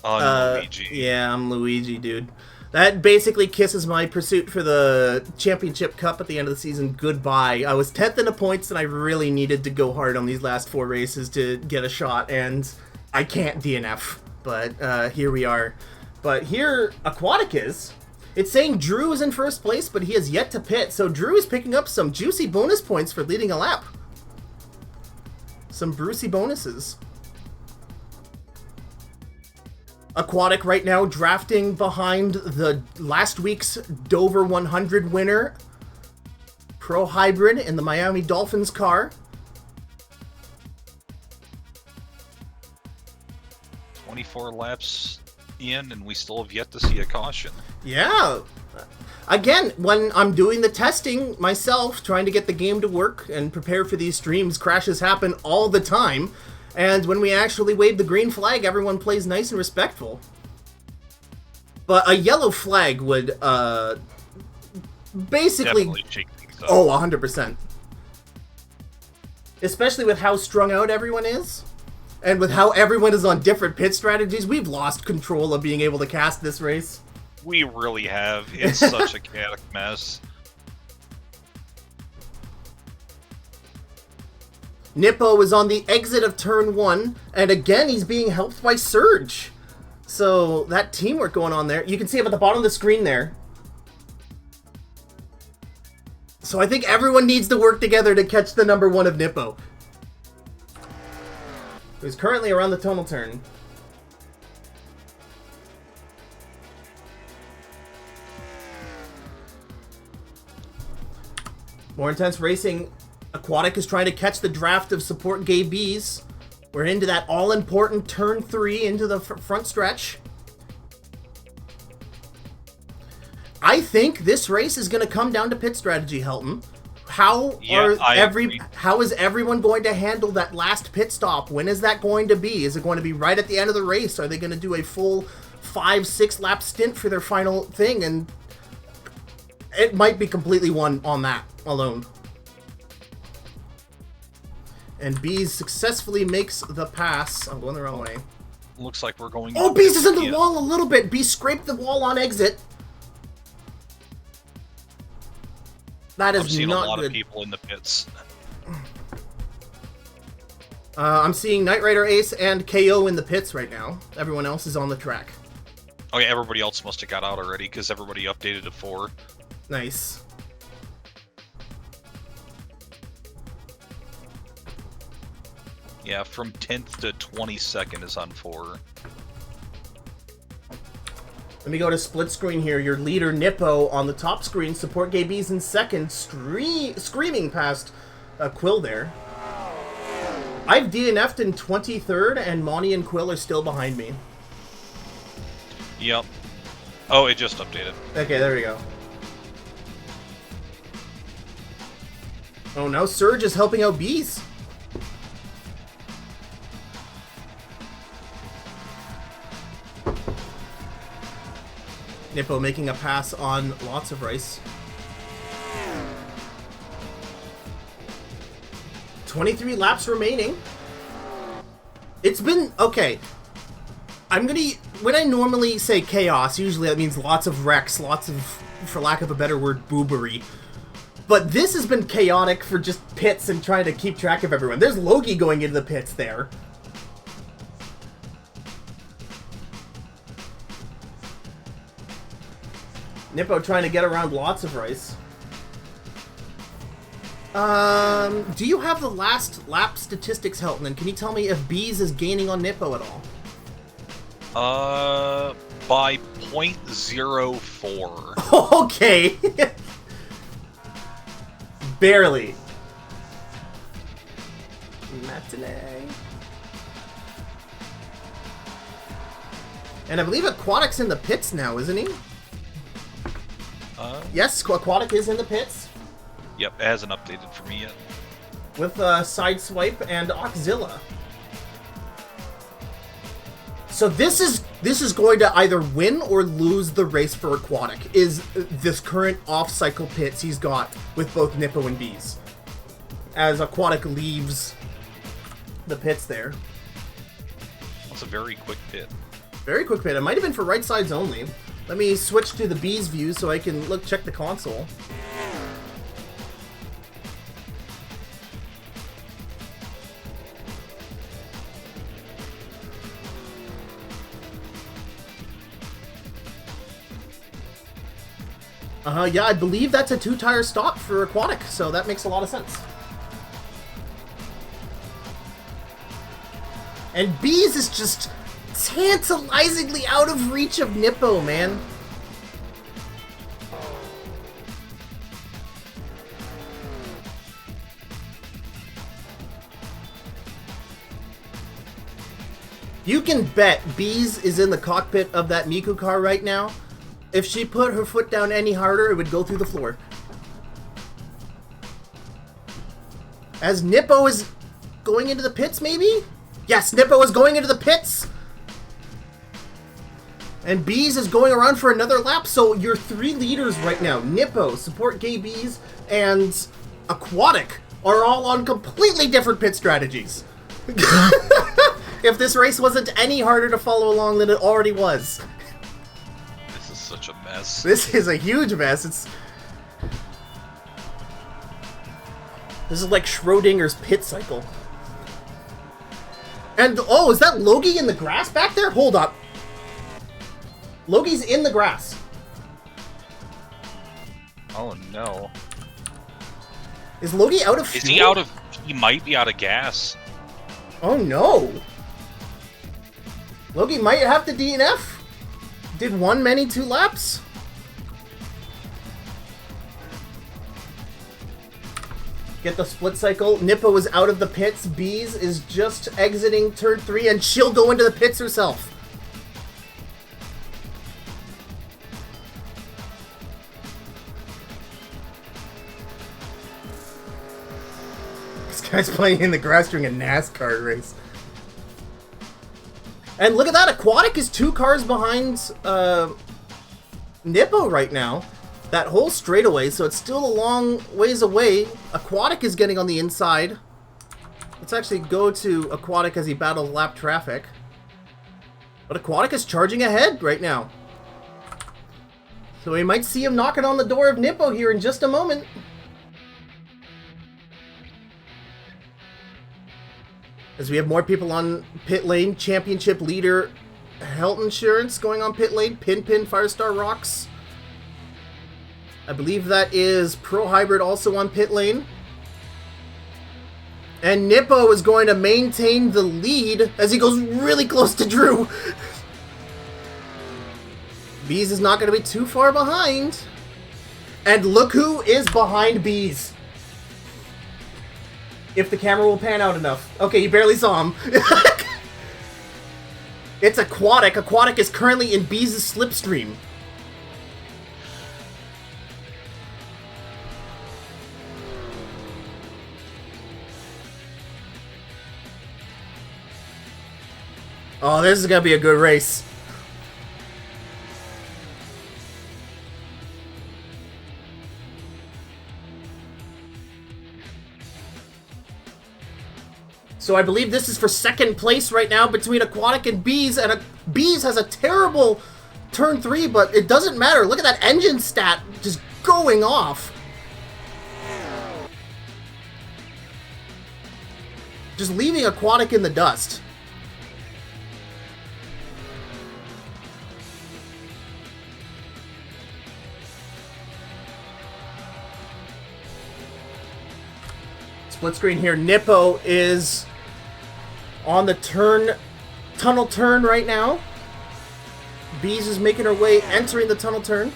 B: Luigi.
A: Yeah, I'm Luigi, dude. That basically kisses my pursuit for the championship cup at the end of the season goodbye. I was 10th in the points, and I really needed to go hard on these last 4 races to get a shot, and I can't DNF. But here we are. But here, Aquatic is. It's saying Drew is in first place, but he has yet to pit. So Drew is picking up some juicy bonus points for leading a lap. Some Brucey bonuses. Aquatic right now drafting behind the last week's Dover 100 winner, Pro Hybrid in the Miami Dolphins car.
B: 24 laps in, and we still have yet to see a caution.
A: Yeah. Again, when I'm doing the testing myself, trying to get the game to work and prepare for these streams, crashes happen all the time. And when we actually wave the green flag, everyone plays nice and respectful. But a yellow flag would, basically...
B: Definitely shake things up.
A: Oh, 100%. Especially with how strung out everyone is. And with how everyone is on different pit strategies, we've lost control of being able to cast this race.
B: We really have. It's such a chaotic mess.
A: Nippo is on the exit of turn 1, and again he's being helped by Surge. So that teamwork going on there. You can see him at the bottom of the screen there. So I think everyone needs to work together to catch the number 1 of Nippo, who's currently around the tonal turn. More intense racing. Aquatic is trying to catch the draft of support Gay Bees. We're into that all-important turn 3 into the front stretch. I think this race is going to come down to pit strategy, Helton. How is everyone going to handle that last pit stop? When is that going to be? Is it going to be right at the end of the race? Are they going to do a full 5-6 lap stint for their final thing? And it might be completely won on that alone. And Bees successfully makes the pass. I'm going the wrong way.
B: Looks like we're going...
A: Oh, Bees is in the wall a little bit. Bees scraped the wall on exit. That is not good.
B: I'm seeing a lot of people in the pits.
A: I'm seeing Knight Rider Ace and KO in the pits right now. Everyone else is on the track.
B: Oh yeah, everybody else must have got out already because everybody updated to 4.
A: Nice.
B: Yeah, from 10th to 22nd is on 4.
A: Let me go to split screen here. Your leader, Nippo, on the top screen. Support Gay Bees in second. Screaming past Quill there. I've DNF'd in 23rd, and Monty and Quill are still behind me.
B: Yep. Oh, it just updated.
A: Okay, there we go. Oh, now Surge is helping out Bees. Nippo making a pass on lots of rice. 23 laps remaining. It's been... Okay. I'm gonna... When I normally say chaos, usually that means lots of wrecks, lots of, for lack of a better word, boobery. But this has been chaotic for just pits and trying to keep track of everyone. There's Logie going into the pits there. Nippo trying to get around lots of rice. Do you have the last lap statistics, Helton? And can you tell me if Bees is gaining on Nippo at all?
B: By 0.04.
A: Okay. Barely. Matinee. And I believe Aquatic's in the pits now, isn't he? Yes, Aquatic is in the pits.
B: Yep, it hasn't updated for me yet.
A: With Sideswipe and Oxzilla. So this is going to either win or lose the race for Aquatic, is this current off-cycle pits he's got with both Nippo and Bees. As Aquatic leaves the pits there.
B: That's a very quick pit.
A: Very quick pit. It might have been for right sides only. Let me switch to the Bees view so I can check the console. Yeah, I believe that's a 2-tire stop for Aquatic, so that makes a lot of sense. And Bees is just tantalizingly out of reach of Nippo, man. You can bet Bees is in the cockpit of that Miku car right now. If she put her foot down any harder, it would go through the floor. As Nippo is going into the pits, maybe? Yes, Nippo is going into the pits! And Bees is going around for another lap, so your 3 leaders right now, Nippo, Support Gay Bees, and Aquatic, are all on completely different pit strategies. If this race wasn't any harder to follow along than it already was.
B: Such a mess.
A: This is a huge mess. This is like Schrodinger's pit cycle. And, oh, is that Logie in the grass back there? Hold up. Logie's in the grass.
B: Oh, no.
A: Is Logie out of fuel?
B: Is he out of... He might be out of gas.
A: Oh, no. Logie might have to DNF. Did one many 2 laps? Get the split cycle. Nippo is out of the pits. Bees is just exiting turn 3, and she'll go into the pits herself. This guy's playing in the grass during a NASCAR race. And look at that, Aquatic is 2 cars behind Nippo right now. That whole straightaway, so it's still a long ways away. Aquatic is getting on the inside. Let's actually go to Aquatic as he battles lap traffic. But Aquatic is charging ahead right now. So we might see him knocking on the door of Nippo here in just a moment. As we have more people on pit lane, championship leader Health Insurance going on pit lane, Pin Firestar Rocks. I believe that is Pro Hybrid also on pit lane. And Nippo is going to maintain the lead as he goes really close to Drew. Bees is not going to be too far behind. And look who is behind Bees. If the camera will pan out enough. Okay, you barely saw him. It's Aquatic. Aquatic is currently in Bees' slipstream. Oh, this is going to be a good race. So I believe this is for second place right now between Aquatic and Bees, and Bees has a terrible turn 3, but it doesn't matter. Look at that engine stat just going off. Just leaving Aquatic in the dust. Split screen here. Nippo is on the tunnel turn right now. Bees is making her way, entering the tunnel turn.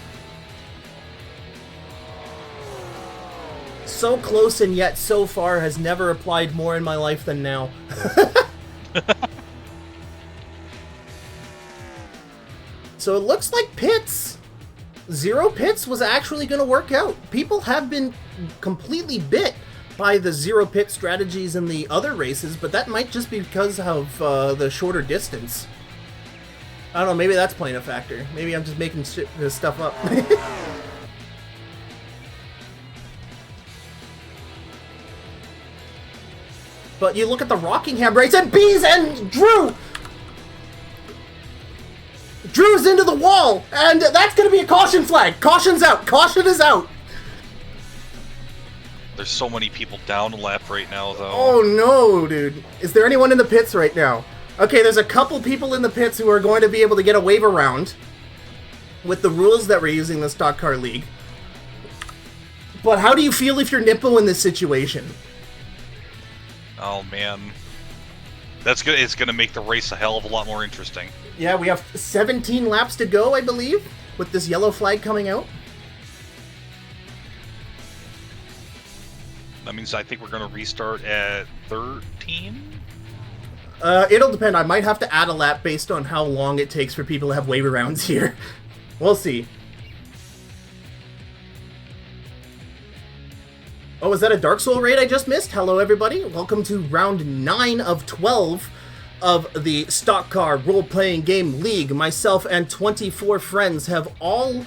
A: So close and yet so far, has never applied more in my life than now. So it looks like pits. 0 pits was actually going to work out. People have been completely bit by the 0 pit strategies in the other races, but that might just be because of the shorter distance. I don't know, maybe that's playing a factor. Maybe I'm just making this stuff up. But you look at the Rockingham race and Bees and Drew! Drew's into the wall! And that's gonna be a caution flag! Caution's out! Caution is out!
B: There's so many people down a lap right now, though.
A: Oh no, dude. Is there anyone in the pits right now? Okay, there's a couple people in the pits who are going to be able to get a wave around with the rules that we're using in the Stock Car League. But how do you feel if you're Nippo in this situation?
B: Oh man, that's good. It's gonna make the race a hell of a lot more interesting.
A: Yeah, we have 17 laps to go, I believe, with this yellow flag coming out.
B: That means I think we're gonna restart at 13.
A: It'll depend. I might have to add a lap based on how long it takes for people to have wave rounds here. We'll see. Oh, was that a Dark Soul raid I just missed? Hello, everybody. Welcome to round 9 of 12 of the Stock Car Role-Playing Game League. Myself and 24 friends have all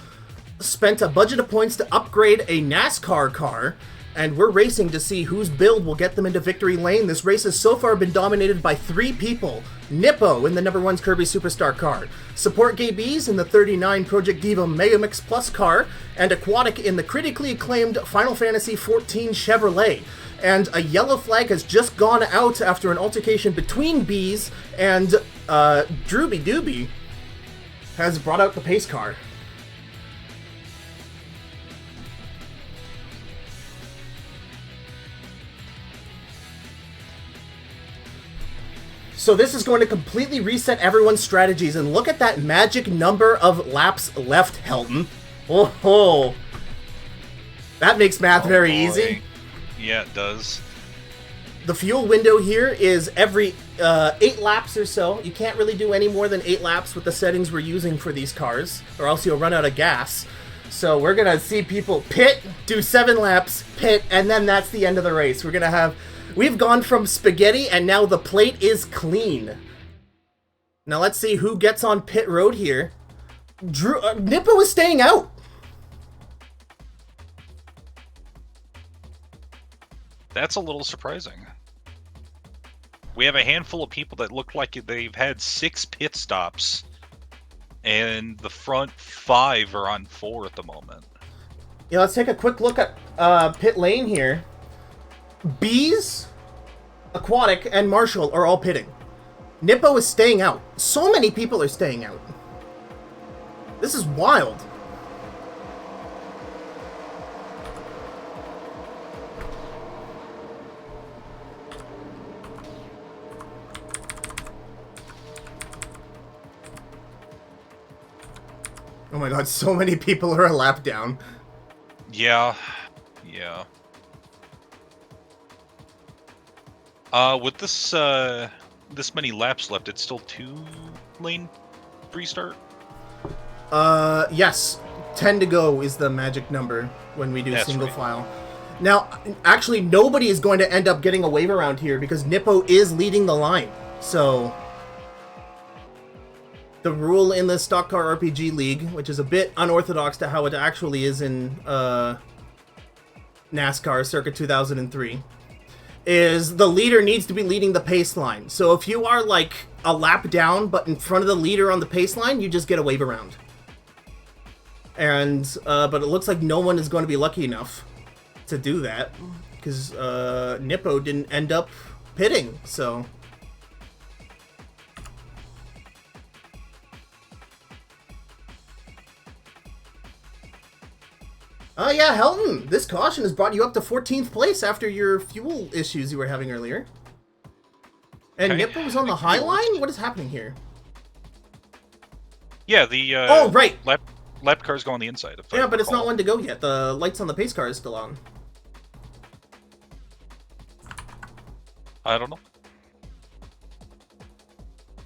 A: spent a budget of points to upgrade a NASCAR car, and we're racing to see whose build will get them into victory lane. This race has so far been dominated by 3 people. Nippo in the number 1 Kirby Superstar car, Support Gay Bees in the 39 Project Diva Megamix Plus car, and Aquatic in the critically acclaimed Final Fantasy XIV Chevrolet. And a yellow flag has just gone out after an altercation between Bees, and Drooby Dooby has brought out the pace car. So this is going to completely reset everyone's strategies, and look at that magic number of laps left, Helton. Oh, that makes math very easy.
B: Yeah, it does.
A: The fuel window here is every 8 laps or so. You can't really do any more than 8 laps with the settings we're using for these cars, or else you'll run out of gas. So we're going to see people pit, do 7 laps, pit, and then that's the end of the race. We're going to have... We've gone from spaghetti, and now the plate is clean. Now let's see who gets on pit road here. Nippo is staying out.
B: That's a little surprising. We have a handful of people that look like they've had 6 pit stops, and the front 5 are on 4 at the moment.
A: Yeah, let's take a quick look at pit lane here. Bees, Aquatic, and Marshall are all pitting. Nippo is staying out. So many people are staying out. This is wild. Oh my god, so many people are a lap down.
B: Yeah. With this this many laps left, it's still 2-lane restart?
A: Yes. 10 to go is the magic number when we do
B: That's
A: single
B: right.
A: file. Now, actually, nobody is going to end up getting a wave around here because Nippo is leading the line. So, the rule in the Stock Car RPG League, which is a bit unorthodox to how it actually is in NASCAR circa 2003, is the leader needs to be leading the pace line. So if you are like a lap down but in front of the leader on the pace line, you just get a wave around. And but it looks like no one is going to be lucky enough to do that because Nippo didn't end up pitting. So oh yeah, Helton, this caution has brought you up to 14th place after your fuel issues you were having earlier. And
B: Okay.
A: Nippo was on the high line? What is happening here?
B: Yeah, the
A: Oh, right.
B: lap cars go on the inside. If I
A: Yeah, but it's
B: recall.
A: not one to go yet. The lights on the pace car is still on.
B: I don't know.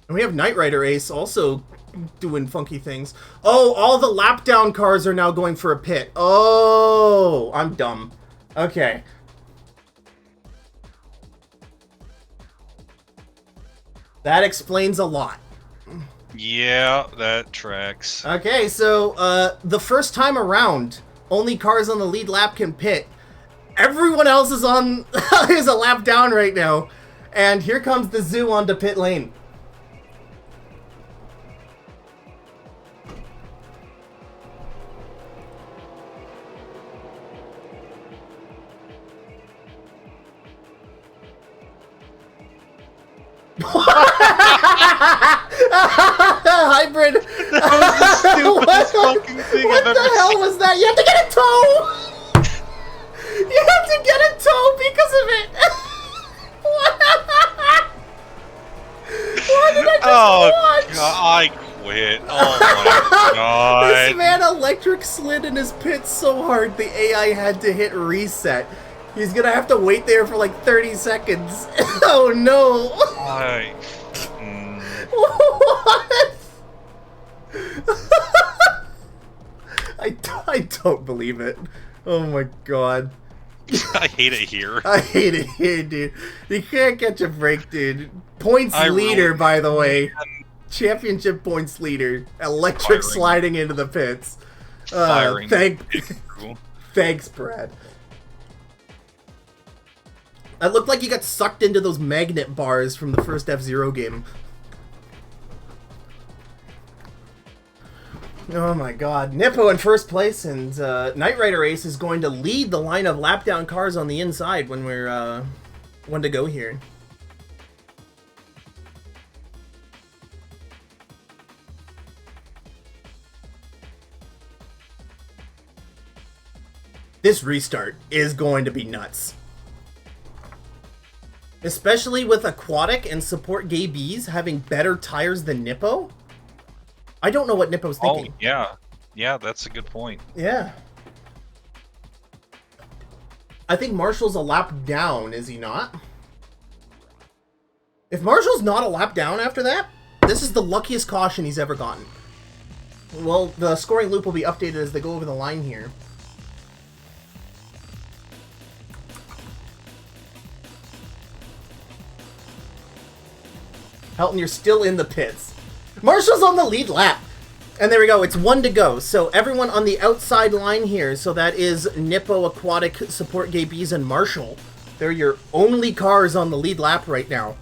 A: And we have Knight Rider Ace also doing funky things. Oh, all the lap down cars are now going for a pit. Oh, I'm dumb. Okay. That explains a lot.
B: Yeah, that tracks.
A: Okay, so the first time around, only cars on the lead lap can pit. Everyone else is on is a lap down right now, and here comes the zoo onto pit lane. Hybrid.
B: That was the stupidest fucking thing I've ever
A: What the hell was that? You have to get a tow! You have to get a tow because of it! What did I just watch?
B: God, I quit. Oh my god.
A: This man electric slid in his pit so hard the AI had to hit reset. He's gonna have to wait there for like 30 seconds. Oh no! What? I don't believe it. Oh my god.
B: I hate it here.
A: I hate it here, dude. You can't catch a break, dude. Points leader,
B: really
A: by the way. Championship points leader. Electric sliding into the pits.
B: Firing.
A: Thanks, Brad. It looked like you got sucked into those magnet bars from the first F-Zero game. Oh my god. Nippo in first place, and Knight Rider Ace is going to lead the line of lap down cars on the inside when we're when to go here. This restart is going to be nuts. Especially with Aquatic and Support Gay Bees having better tires than Nippo. I don't know what Nippo's thinking.
B: Oh, yeah. Yeah, that's a good point.
A: Yeah. I think Marshall's a lap down, is he not? If Marshall's not a lap down after that, this is the luckiest caution he's ever gotten. Well, the scoring loop will be updated as they go over the line here. Helton, you're still in the pits. Marshall's on the lead lap. And there we go, it's 1 to go. So everyone on the outside line here, so that is Nippo, Aquatic, Support Gay Bees, and Marshall. They're your only cars on the lead lap right now.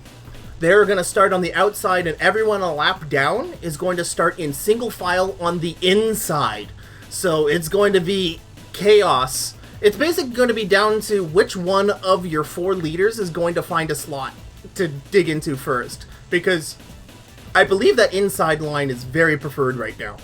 A: They're going to start on the outside, and everyone a lap down is going to start in single file on the inside. So it's going to be chaos. It's basically going to be down to which one of your 4 leaders is going to find a slot to dig into first. Because I believe that inside line is very preferred right now.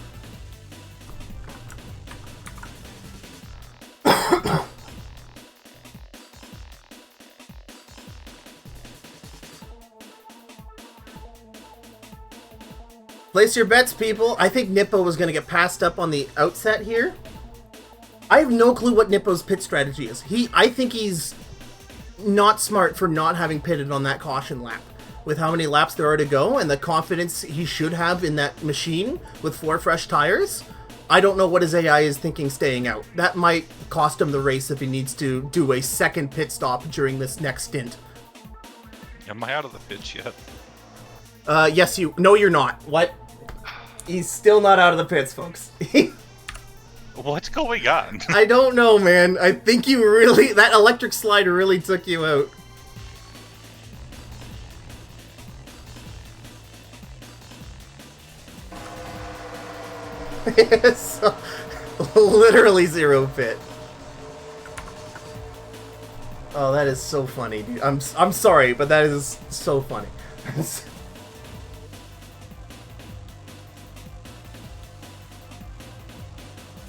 A: Place your bets, people. I think Nippo was going to get passed up on the outset here. I have no clue what Nippo's pit strategy is. I think he's not smart for not having pitted on that caution lap. With how many laps there are to go and the confidence he should have in that machine with 4 fresh tires, I don't know what his AI is thinking staying out. That might cost him the race if he needs to do a second pit stop during this next stint.
B: Am I out of the pits yet?
A: Yes, No, you're not. What? He's still not out of the pits, folks.
B: What's going on?
A: I don't know, man. I think that electric slide really took you out. So, literally 0 pit. Oh, that is so funny, dude. I'm sorry, but that is so funny.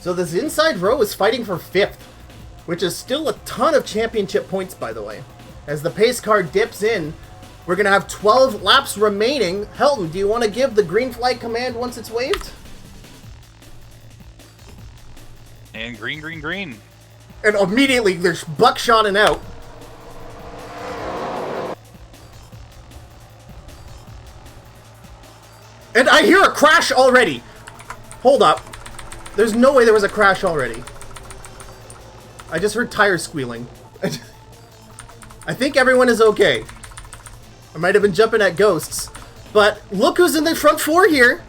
A: So this inside row is fighting for 5th, which is still a ton of championship points, by the way. As the pace car dips in, we're going to have 12 laps remaining. Helton, do you want to give the green flag command once it's waved?
B: And green, green, green.
A: And immediately there's buckshotting out. And I hear a crash already. Hold up. There's no way there was a crash already. I just heard tires squealing. I think everyone is okay. I might have been jumping at ghosts, But look who's in the front four here.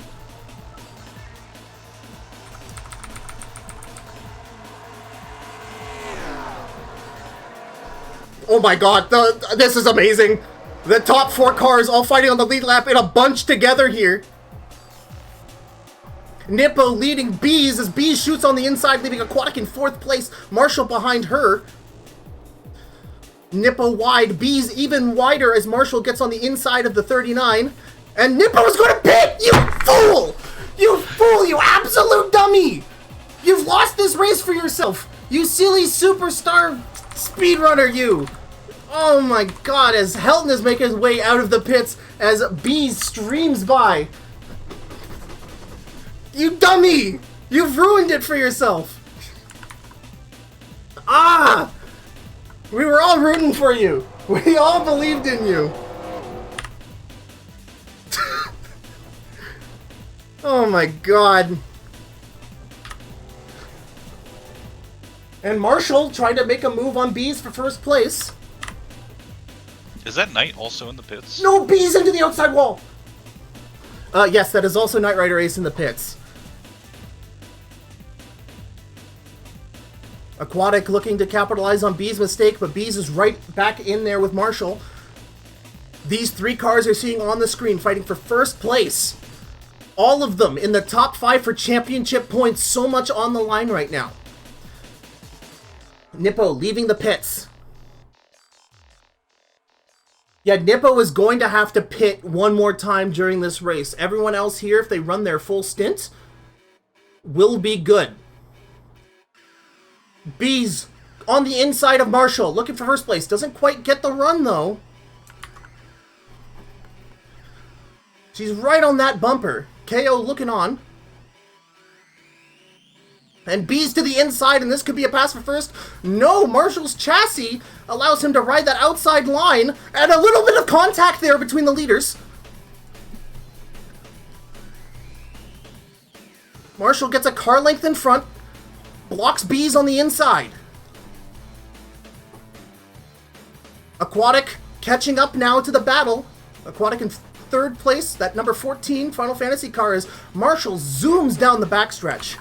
A: Oh my god, this is amazing. The top 4 cars all fighting on the lead lap in a bunch together here. Nippo leading Bees as Bees shoots on the inside, leaving Aquatic in 4th place. Marshall behind her. Nippo wide, Bees even wider as Marshall gets on the inside of the 39. And Nippo is going to pit! You fool! You fool! You absolute dummy! You've lost this race for yourself! You silly superstar speedrunner, you! Oh my god, as Helton is making his way out of the pits as Bees streams by. You dummy! You've ruined it for yourself! Ah! We were all rooting for you! We all believed in you! Oh my god. And Marshall tried to make a move on Bees for 1st place.
B: Is that Knight also in the pits?
A: No, Bees into the outside wall! Yes, that is also Knight Rider Ace in the pits. Aquatic looking to capitalize on Bees' mistake, but Bees is right back in there with Marshall. These 3 cars are seeing on the screen fighting for 1st place. All of them in the top 5 for championship points. So much on the line right now. Nippo leaving the pits. Yeah, Nippo is going to have to pit one more time during this race. Everyone else here, if they run their full stint, will be good. Bees on the inside of Marshall, looking for 1st place. Doesn't quite get the run, though. She's right on that bumper. KO looking on. And Bees to the inside, and this could be a pass for 1st. No, Marshall's chassis allows him to ride that outside line, and a little bit of contact there between the leaders. Marshall gets a car length in front, blocks Bees on the inside. Aquatic catching up now to the battle. Aquatic in 3rd place, that number 14 Final Fantasy car is Marshall zooms down the backstretch.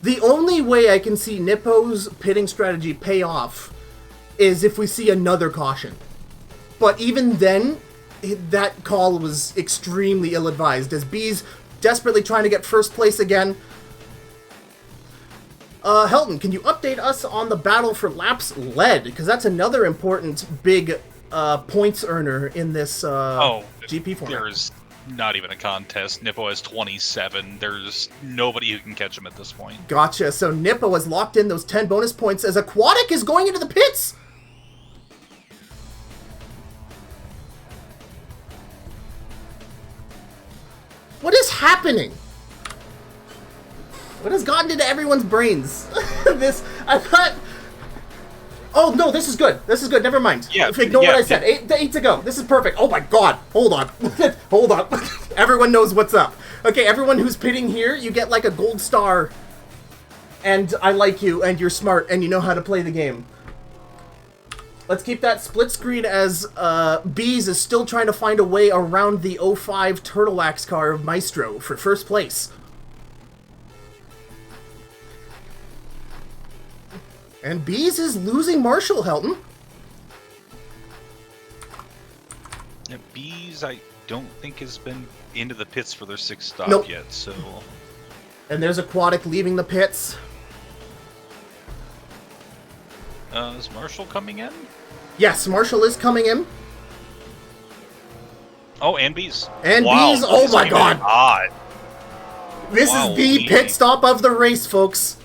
A: The only way I can see Nippo's pitting strategy pay off is if we see another caution. But even then, that call was extremely ill-advised, as Bees desperately trying to get 1st place again. Helton, can you update us on the battle for laps led? Because that's another important big points earner in this GP format.
B: There's not even a contest. Nippo has 27. There's nobody who can catch him at this point.
A: Gotcha. So Nippo has locked in those 10 bonus points as Aquatic is going into the pits. What is happening? What has gotten into everyone's brains? I thought... Oh, no, this is good. This is good. Never mind.
B: Yeah,
A: Ignore what I said. 8 to go. This is perfect. Oh my god. Hold on. Hold on. Everyone knows what's up. Okay, everyone who's pitting here, you get like a gold star. And I like you, and you're smart, and you know how to play the game. Let's keep that split screen as Bees is still trying to find a way around the 05 Turtle Wax car of Maestro for 1st place. And Bees is losing Marshall, Helton.
B: Yeah, Bees, I don't think has been into the pits for their 6th stop yet, so...
A: And there's Aquatic leaving the pits.
B: Is Marshall coming in?
A: Yes, Marshall is coming in.
B: Oh, and Bees.
A: And
B: wow,
A: Bees, oh my god.
B: Odd.
A: This is the pit stop of the race, folks.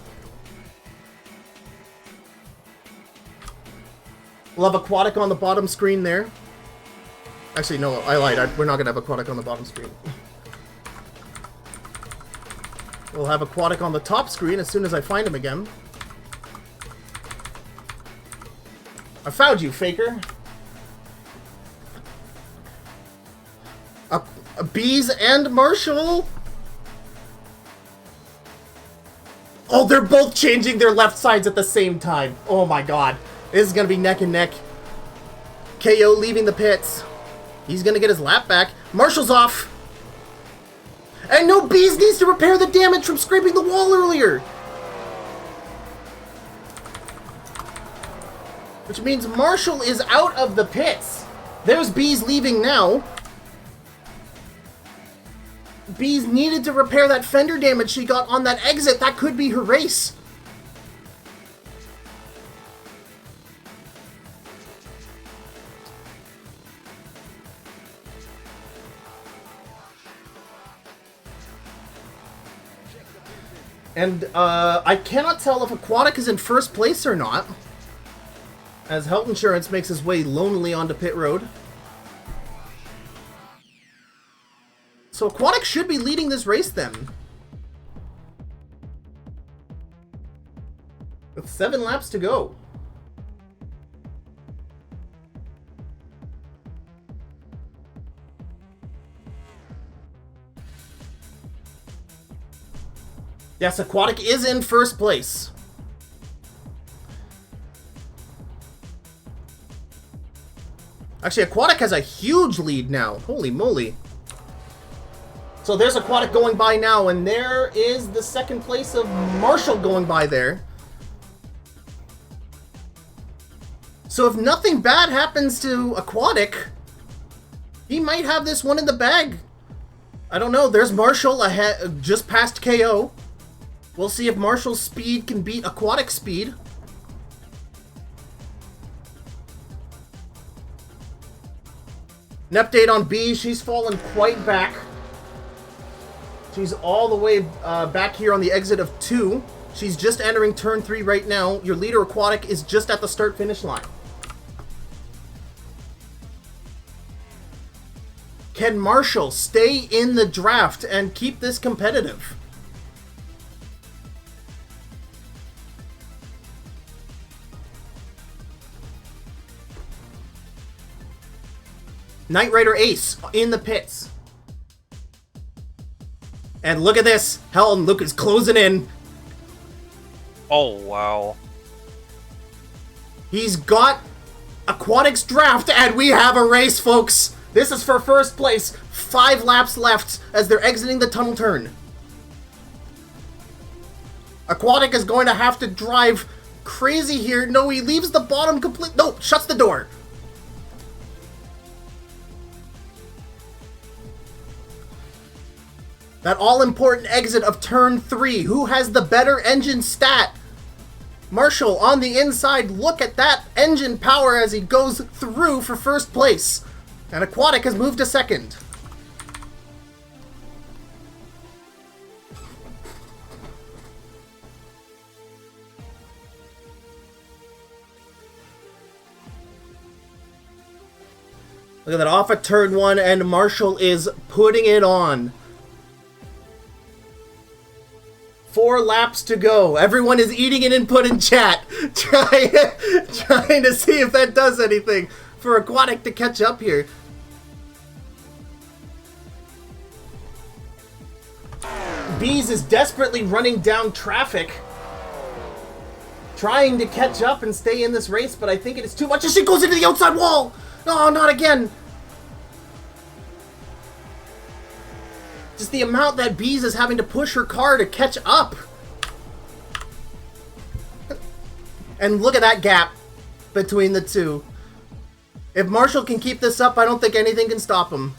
A: We'll have Aquatic on the bottom screen there. Actually, no, I lied. We're not going to have Aquatic on the bottom screen. We'll have Aquatic on the top screen as soon as I find him again. I found you, Faker. Bees and Marshall. Oh, they're both changing their left sides at the same time. Oh my god. This is going to be neck and neck. KO leaving the pits. He's going to get his lap back. Marshall's off. And no, Bees needs to repair the damage from scraping the wall earlier. Which means Marshall is out of the pits. There's Bees leaving now. Bees needed to repair that fender damage she got on that exit. That could be her race. And I cannot tell if Aquatic is in first place or not, as Health Insurance makes his way lonely onto pit road. So Aquatic should be leading this race then. With 7 laps to go. Yes, Aquatic is in first place. Actually, Aquatic has a huge lead now. Holy moly. So there's Aquatic going by now, and there is the second place of Marshall going by there. So if nothing bad happens to Aquatic, he might have this one in the bag. I don't know. There's Marshall ahead, just past KO. We'll see if Marshall's speed can beat Aquatic speed. An update on B, she's fallen quite back. She's all the way back here on the exit of 2. She's just entering turn 3 right now. Your leader, Aquatic, is just at the start-finish line. Can Marshall stay in the draft and keep this competitive? Knight Rider Ace in the pits. And look at this. Helton Luke is closing in.
B: Oh, wow.
A: He's got Aquatic's draft, and we have a race, folks. This is for first place. 5 laps left as they're exiting the tunnel turn. Aquatic is going to have to drive crazy here. No, he leaves the bottom complete. No, shuts the door. That all-important exit of turn 3. Who has the better engine stat? Marshall on the inside. Look at that engine power as he goes through for first place. And Aquatic has moved to second. Look at that, off at turn 1, and Marshall is putting it on. 4 laps to go. Everyone is eating an input in chat, trying to see if that does anything for Aquatic to catch up here. Bees is desperately running down traffic, trying to catch up and stay in this race, but I think it is too much as she goes into the outside wall. No, not again. Just the amount that Bees is having to push her car to catch up. And look at that gap between the two. If Marshall can keep this up, I don't think anything can stop him.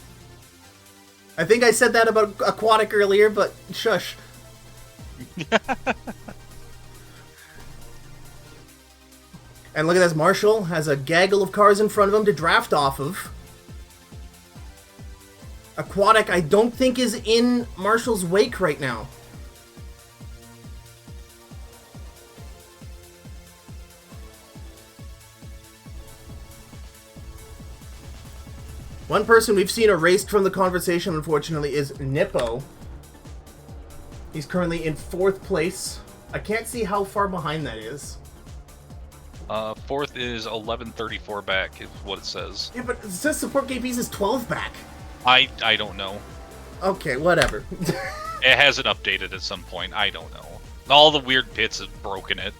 A: I think I said that about Aquatic earlier, but shush. And look at this, Marshall has a gaggle of cars in front of him to draft off of. Aquatic, I don't think, is in Marshall's wake right now. One person we've seen erased from the conversation, unfortunately, is Nippo. He's currently in 4th place. I can't see how far behind that is.
B: 4th is 11:34 back, is what it says.
A: Yeah, but it says support KPs is 12 back.
B: I don't know.
A: Okay, whatever.
B: It hasn't updated at some point. I don't know. All the weird pits have broken it.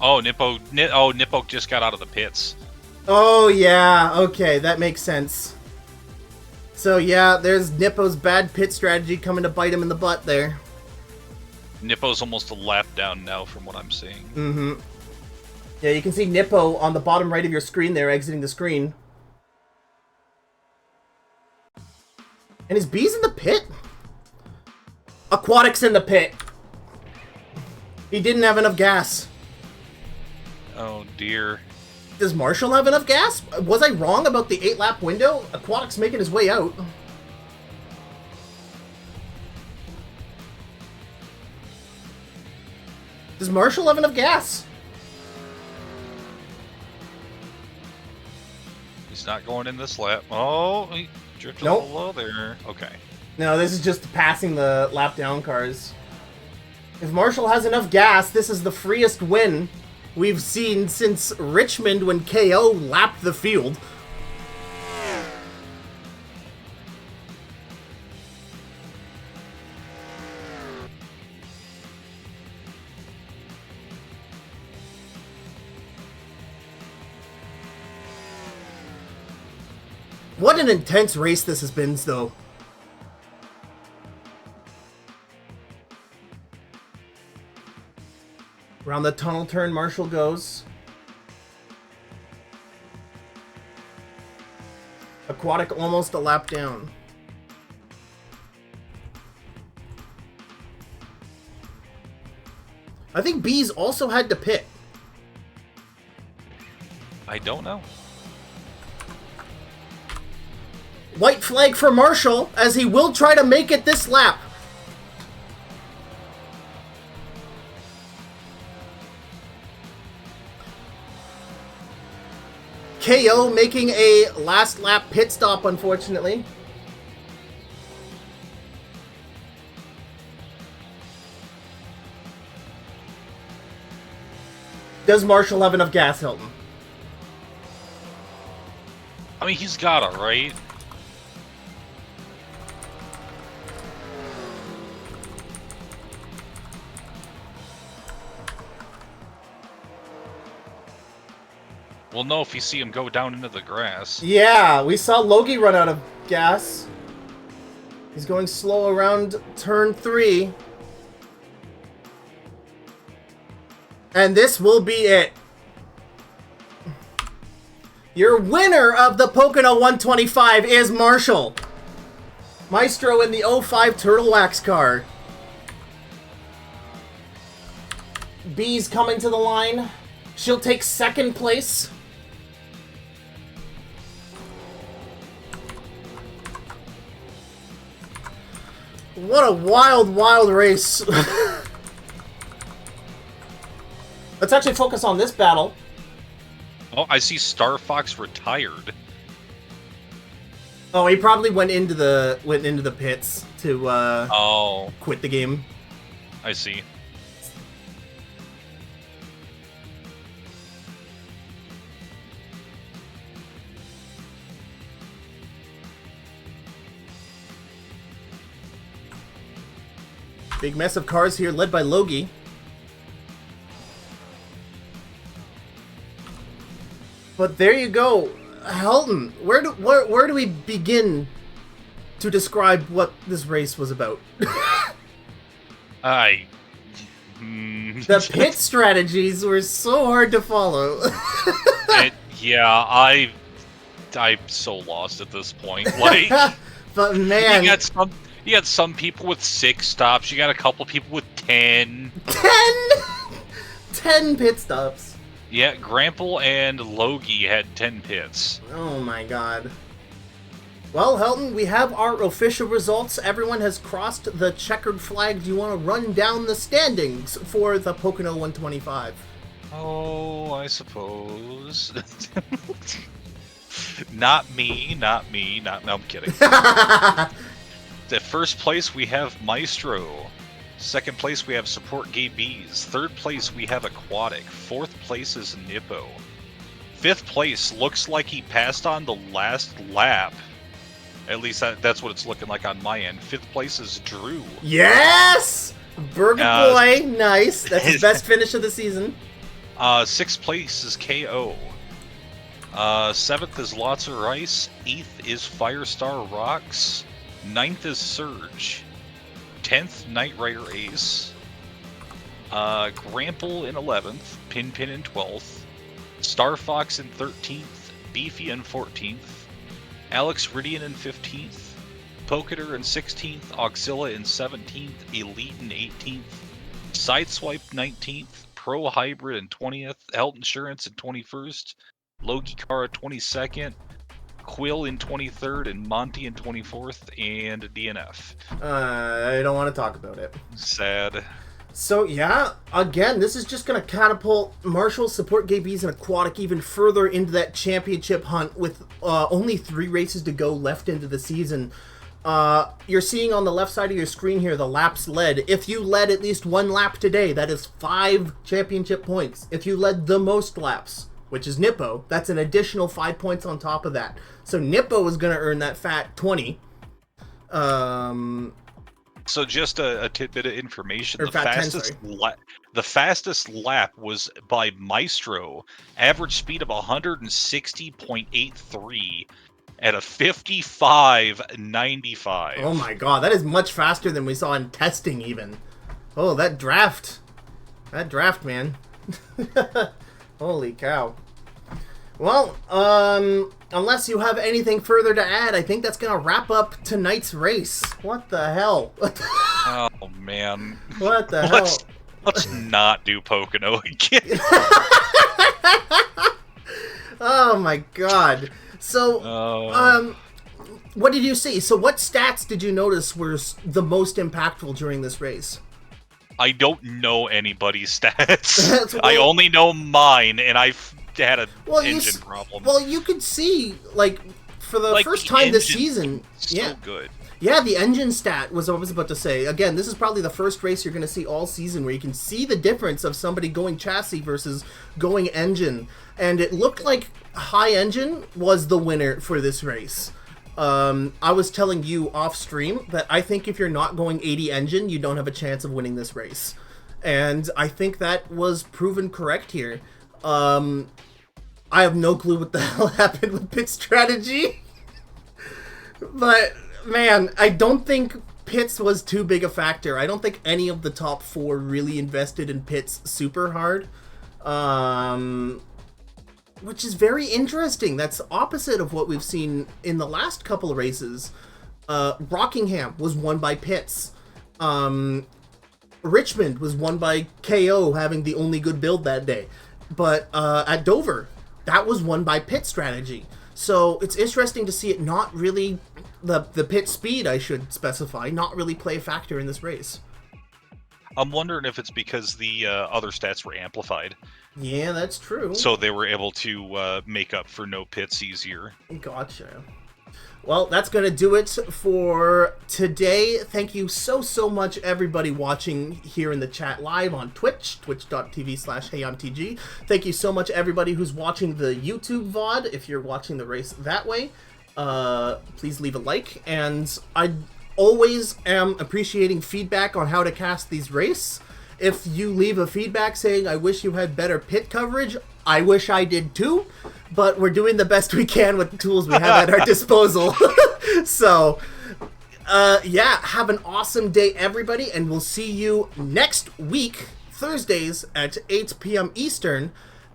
B: Oh, Nippo just got out of the pits.
A: Oh, yeah. Okay, that makes sense. So, yeah, there's Nippo's bad pit strategy coming to bite him in the butt there.
B: Nippo's almost a lap down now from what I'm seeing.
A: Mm-hmm. Yeah, you can see Nippo on the bottom right of your screen there, exiting the screen. And is Bees in the pit? Aquatic's in the pit. He didn't have enough gas.
B: Oh, dear.
A: Does Marshall have enough gas? Was I wrong about the 8-lap window? Aquatic's making his way out. Does Marshall have enough gas?
B: He's not going in this lap. Oh, he drifted
A: Nope.
B: a little low there. Okay.
A: No, this is just passing the lap down cars. If Marshall has enough gas, this is the freest win we've seen since Richmond when KO lapped the field. What an intense race this has been, though. Around the tunnel turn, Marshall goes. Aquatic almost a lap down. I think Bees also had to pit.
B: I don't know.
A: White flag for Marshall, as he will try to make it this lap. KO making a last lap pit stop, unfortunately. Does Marshall have enough gas, Hilton?
B: I mean, he's gotta, right? We'll know if you see him go down into the grass.
A: Yeah, we saw Logie run out of gas. He's going slow around turn 3. And this will be it. Your winner of the Pocono 125 is Marshall. Maestro in the 05 Turtle Wax car. Bees coming to the line. She'll take second place. What a wild, wild race. Let's actually focus on this battle.
B: Oh, I see Star Fox retired.
A: Oh, he probably went into the pits to quit the game.
B: I see.
A: Big mess of cars here, led by Logie. But there you go, Helton. Where do we begin to describe what this race was about?
B: The
A: The pit strategies were so hard to follow.
B: Yeah, I'm so lost at this point. Like,
A: but man,
B: you got some people with 6 stops. You got a couple people with 10.
A: 10 pit stops.
B: Yeah, Grample and Logie had 10 pits.
A: Oh my god. Well, Helton, we have our official results. Everyone has crossed the checkered flag. Do you want to run down the standings for the Pocono 125?
B: Oh, I suppose. Not me. No, I'm kidding. At first place, we have Maestro. Second place, we have Support Gay Bees. Third place, we have Aquatic. Fourth place is Nippo. Fifth place looks like he passed on the last lap At least that's what it's looking like on my end. 5th place is Drew.
A: Yes! Burger Boy, nice. That's his best finish of the season.
B: 6th place is KO. 7th is Lots of Rice. 8th is Firestar Rocks. 9th is Surge. 10th, Knight Rider Ace. Grample in 11th. Pin in 12th. Star Fox in 13th. Beefy in 14th. Alex Ridian in 15th. Pocono in 16th. Auxilla in 17th. Elite in 18th. Sideswipe 19th. Pro Hybrid in 20th. Health Insurance in 21st. Logi Kara 22nd. Quill in 23rd. And Monty in 24th. And DNF.
A: I don't want to talk about it.
B: Sad.
A: So yeah, again, this is just going to catapult Marshall, Support GBs, and Aquatic even further into that championship hunt with only 3 races to go left into the season. You're seeing on the left side of your screen here the laps led. If you led at least 1 lap today, that is 5 championship points. If you led the most laps, which is Nippo, that's an additional 5 points on top of that. So Nippo is going to earn that fat 20.
B: So just a tidbit of information:
A: Or
B: the fastest lap was by Maestro, average speed of 160.83 at a 55.95.
A: Oh my god, that is much faster than we saw in testing even. Oh, that draft, man. Holy cow. Well, unless you have anything further to add, I think that's going to wrap up tonight's race. What the hell?
B: Oh, man.
A: What the hell?
B: Let's not do Pocono again.
A: Oh, my God. So, what did you see? So what stats did you notice were the most impactful during this race?
B: I don't know anybody's stats. I only know mine, and I've had an engine problem.
A: Well, you could see, like, for the first time this season,
B: so good.
A: Yeah, the engine stat was what I was about to say. Again, this is probably the first race you're going to see all season where you can see the difference of somebody going chassis versus going engine. And it looked like high engine was the winner for this race. I was telling you off stream that I think if you're not going 80 engine, you don't have a chance of winning this race. And I think that was proven correct here. I have no clue what the hell happened with pit strategy. But, man, I don't think pits was too big a factor. I don't think any of the top 4 really invested in pits super hard. Which is very interesting. That's opposite of what we've seen in the last couple of races. Rockingham was won by pits. Richmond was won by KO having the only good build that day. But at Dover, that was won by pit strategy. So it's interesting to see it not really, the pit speed, I should specify, not really play a factor in this race.
B: I'm wondering if it's because the other stats were amplified.
A: Yeah, that's true.
B: So they were able to make up for no pits easier.
A: Gotcha. Well, that's going to do it for today. Thank you so much, everybody watching here in the chat live on Twitch, twitch.tv/HeyI'mTG. Thank you so much, everybody who's watching the YouTube VOD. If you're watching the race that way, please leave a like. And I always am appreciating feedback on how to cast these races. If you leave a feedback saying, I wish you had better pit coverage, I wish I did too, but we're doing the best we can with the tools we have at our disposal. So, yeah, have an awesome day, everybody, and we'll see you next week, Thursdays at 8 p.m. Eastern.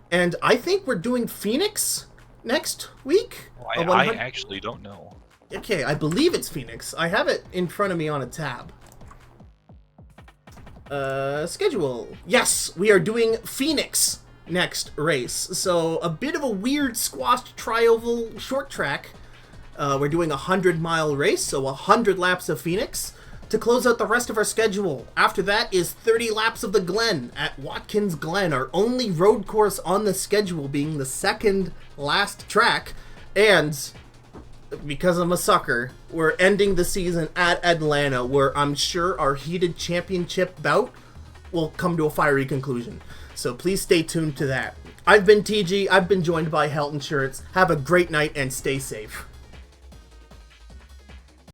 A: And I think we're doing Phoenix next week.
B: I actually don't know.
A: Okay, I believe it's Phoenix. I have it in front of me on a tab. Schedule. Yes, we are doing Phoenix next race. So a bit of a weird squashed tri-oval short track. We're doing a 100-mile race, so 100 laps of Phoenix to close out the rest of our schedule. After that is 30 laps of the Glen at Watkins Glen, our only road course on the schedule, being the second last track. And because I'm a sucker, we're ending the season at Atlanta, where I'm sure our heated championship bout will come to a fiery conclusion. So please stay tuned to that. I've been TG, I've been joined by Health Insurance. Have a great night and stay safe.